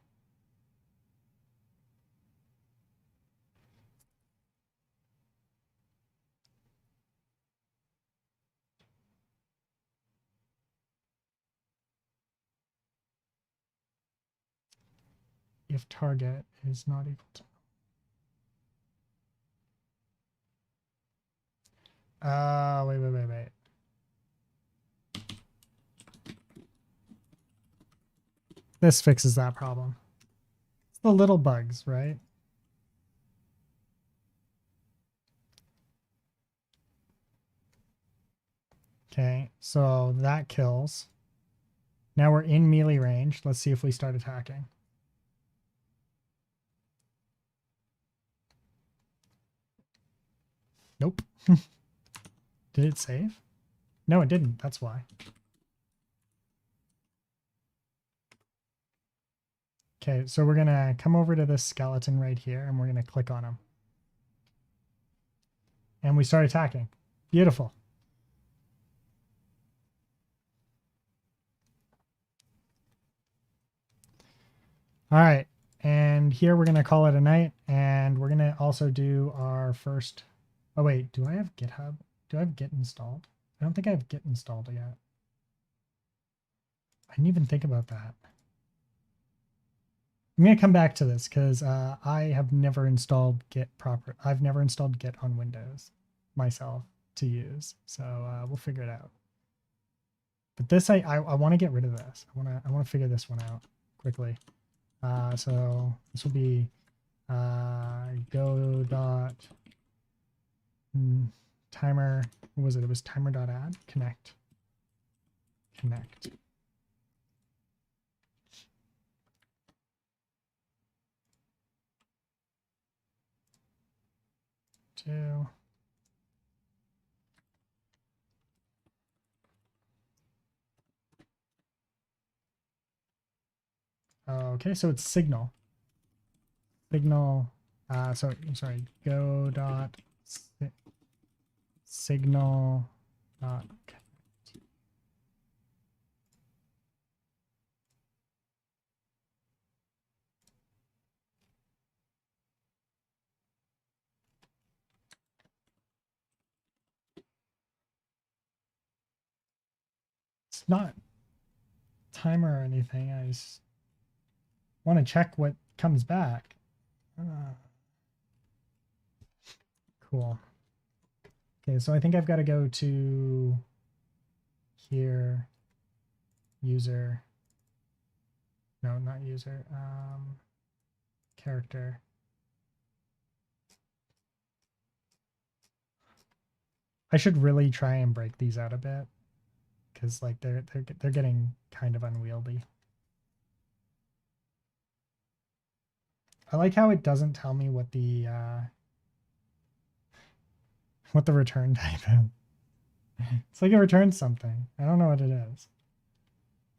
If target is not equal to. Wait. This fixes that problem. It's the little bugs, right? Okay, so that kills. Now we're in melee range. Let's see if we start attacking. Nope. Did it save? No, it didn't. That's why. Okay, so we're going to come over to this skeleton right here, and we're going to click on him. And we start attacking. Beautiful. All right, and here we're going to call it a night, and we're going to also do our first... Oh, wait, do I have GitHub? Do I have Git installed? I don't think I have Git installed yet. I didn't even think about that. I'm going to come back to this because I have never installed Git proper. I've never installed Git on Windows myself to use. So we'll figure it out. But this, I want to get rid of this. I want to figure this one out quickly. So this will be Godot timer. What was it? It was timer.add connect. Two. Okay, so it's signal. Signal. So sorry. Go dot signal dot. It's not timer or anything. I just want to check what comes back. Cool. Okay, so I think I've got to go to here, user. No, not user. Character. I should really try and break these out a bit because like they're getting kind of unwieldy. I like how it doesn't tell me what the return type is. It's like it returns something. I don't know what it is.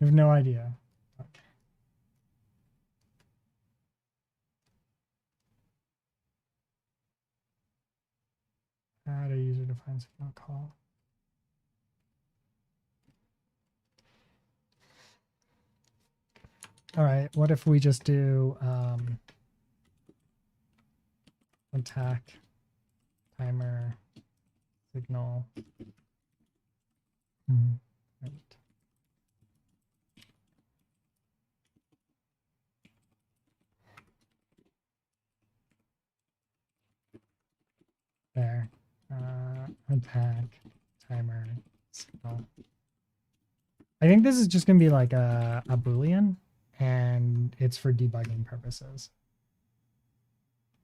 I have no idea. Okay. Add a user defined signal call. All right, what if we just do attack timer signal. Right. There. Attack timer signal. I think this is just going to be like a Boolean, and it's for debugging purposes.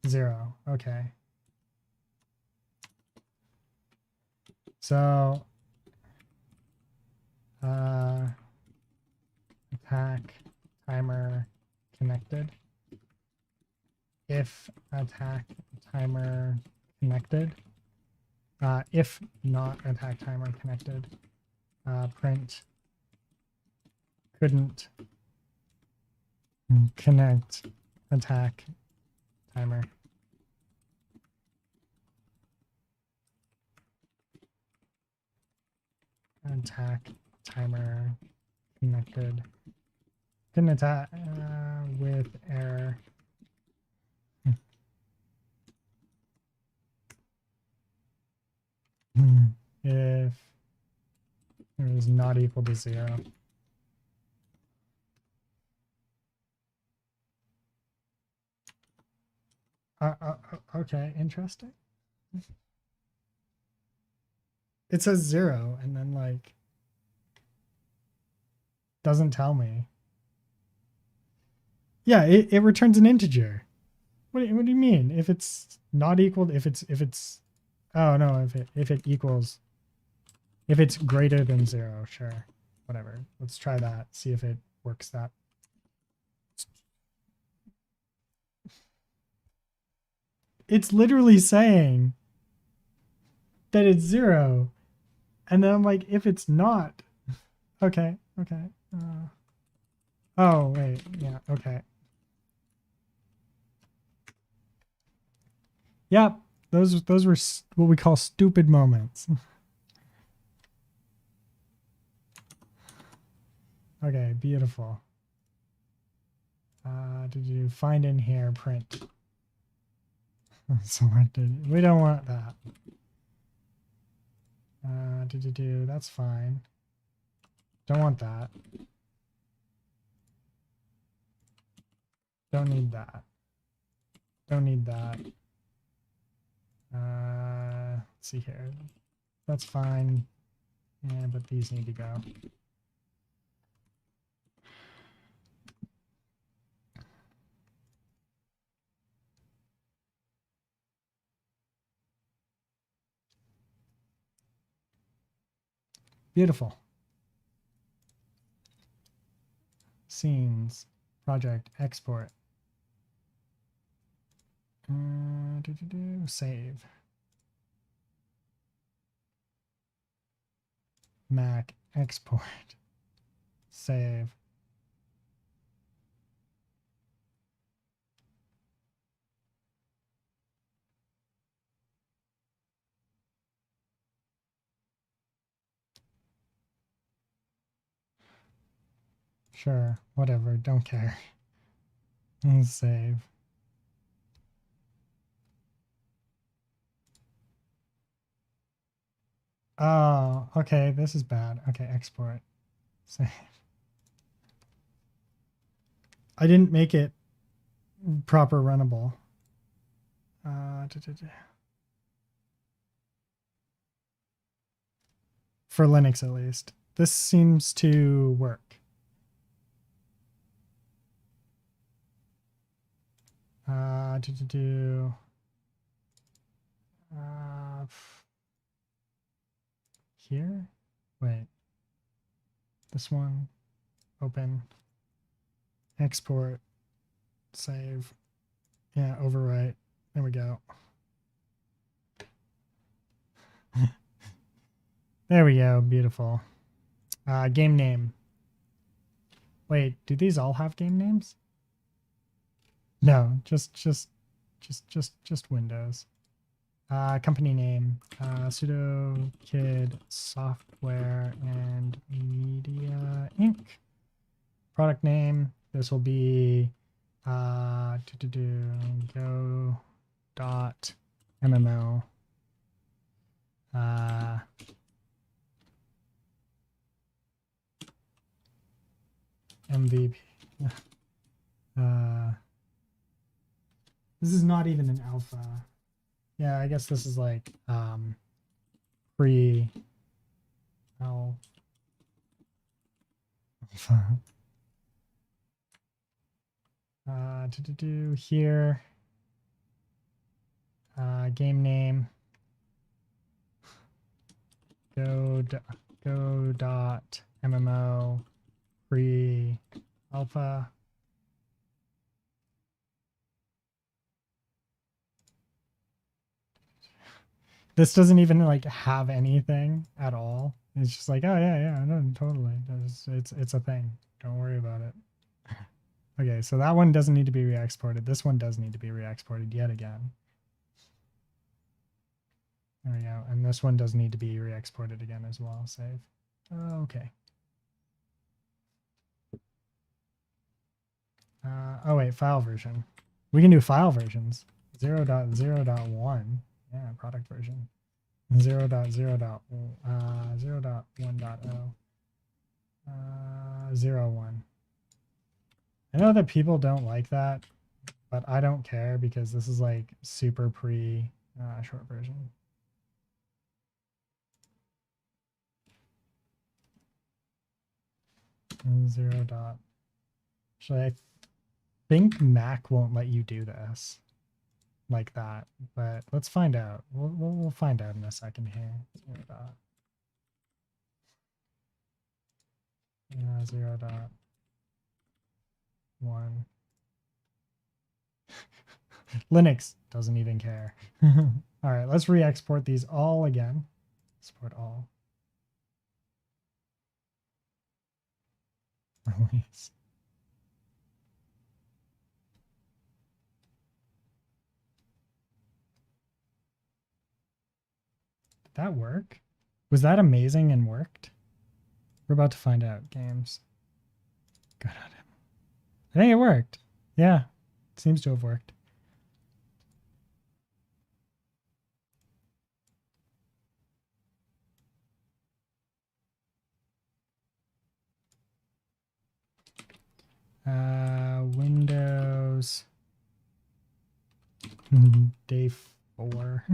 0. Okay. So attack timer connected. If attack timer connected. If not attack timer connected. Print couldn't connect attack timer. attack timer connected. Couldn't attack with error. If it is not equal to 0. Okay, interesting. It says 0 and then like doesn't tell me. Yeah, it returns an integer. What do you mean? If it's not equal, if it's oh no, if it equals, if it's greater than 0, sure, whatever. Let's try that. See if it works that. It's literally saying that it's 0, and then I'm like, if it's not, okay. Oh wait, yeah, okay. Yep, those were what we call stupid moments. Okay, beautiful. Did you find in here print? Selected. We don't want that. Did you do? That's fine. Don't want that. Don't need that. Don't need that. Let's see here. That's fine. Yeah, but these need to go. Beautiful. Scenes. Project. Export. Save. Mac. Export. Save. Sure, whatever, don't care. Save. Oh, okay, this is bad. Okay, export. Save. I didn't make it proper runnable. For Linux at least. This seems to work. Here? Wait. This one. Open. Export. Save. Yeah, overwrite. There we go. There we go. Beautiful. Game name. Wait, do these all have game names? No, just Windows. Company name. Sudo Kid Software and Media Inc. Product name. This will be Go.MMO. MVP. This is not even an alpha. Yeah, I guess this is like pre alpha. Here. Game name. Go.MMO pre alpha. This doesn't even like have anything at all. It's just like, oh yeah, no, totally. It's a thing. Don't worry about it. Okay, so that one doesn't need to be re-exported. This one does need to be re-exported yet again. There we go. And this one does need to be re-exported again as well. Save. Okay. Oh wait, file version. We can do file versions. 0.0.1. Yeah, product version. 0.0.1.0. 0.1. I know that people don't like that, but I don't care because this is like super pre short version. 0. Actually, I think Mac won't let you do this like that, but let's find out. We'll find out in a second here. 0.1. Linux doesn't even care. All right, let's re-export these all again. Export all. Release. Did that work? Was that amazing and worked? We're about to find out. Games. God, I think it worked. Yeah, it seems to have worked. Windows day 4.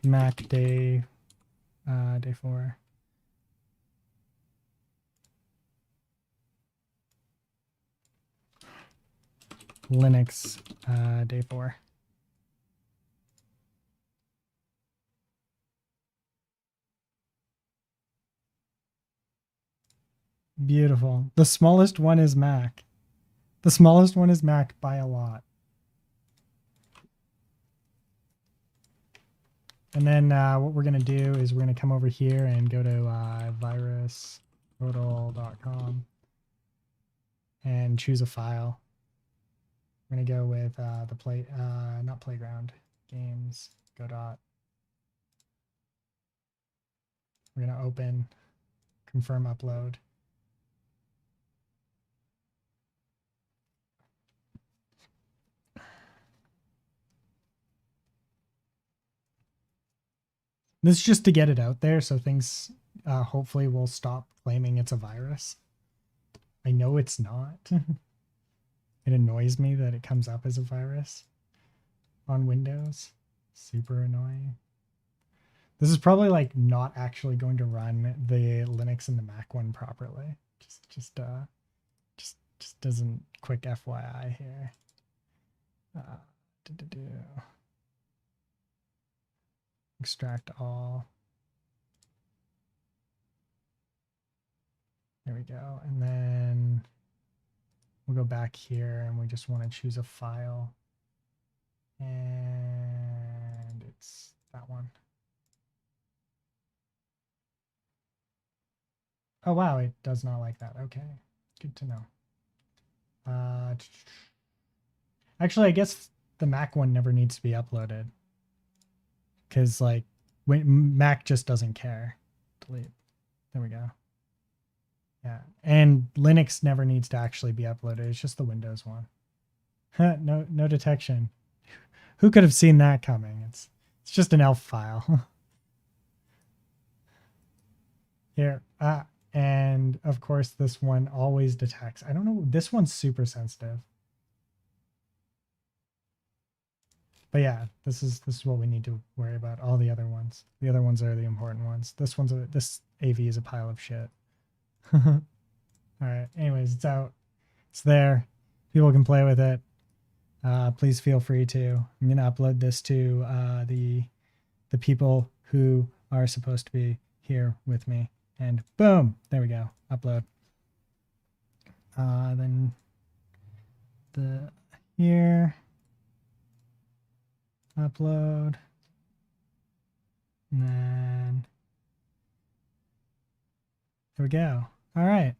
Mac day 4. Linux day 4. Beautiful. The smallest one is Mac. The smallest one is Mac by a lot. And then what we're going to do is we're going to come over here and go to virustotal.com and choose a file. We're going to go with not playground, games, Godot. We're going to open, confirm upload. This is just to get it out there so things hopefully will stop claiming it's a virus. I know it's not. It annoys me that it comes up as a virus on Windows. Super annoying. This is probably like not actually going to run the Linux and the Mac one properly. Just doesn't quick FYI here. Extract all. There we go. And then we'll go back here and we just want to choose a file. And it's that one. Oh, wow. It does not like that. Okay. Good to know. Actually, I guess the Mac one never needs to be uploaded. Because, like, Mac just doesn't care. Delete. There we go. Yeah. And Linux never needs to actually be uploaded. It's just the Windows one. No detection. Who could have seen that coming? It's just an ELF file. Here. And of course this one always detects. I don't know. This one's super sensitive. But yeah, this is what we need to worry about. All the other ones. The other ones are the important ones. This AV is a pile of shit. All right. Anyways, it's out. It's there. People can play with it. Please feel free to. I'm gonna upload this to the people who are supposed to be here with me. And boom, there we go. Upload. Then here. Upload. And then there we go. All right.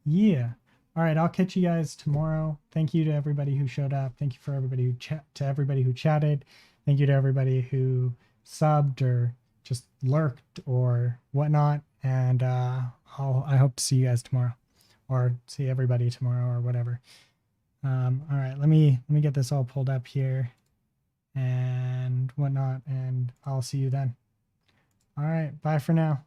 Yeah. All right, I'll catch you guys tomorrow. Thank you to everybody who showed up. Thank you for everybody who everybody who chatted. Thank you to everybody who subbed or just lurked or whatnot. And I hope to see you guys tomorrow, or see everybody tomorrow, or whatever. All right, let me get this all pulled up here and whatnot, and I'll see you then. All right, bye for now.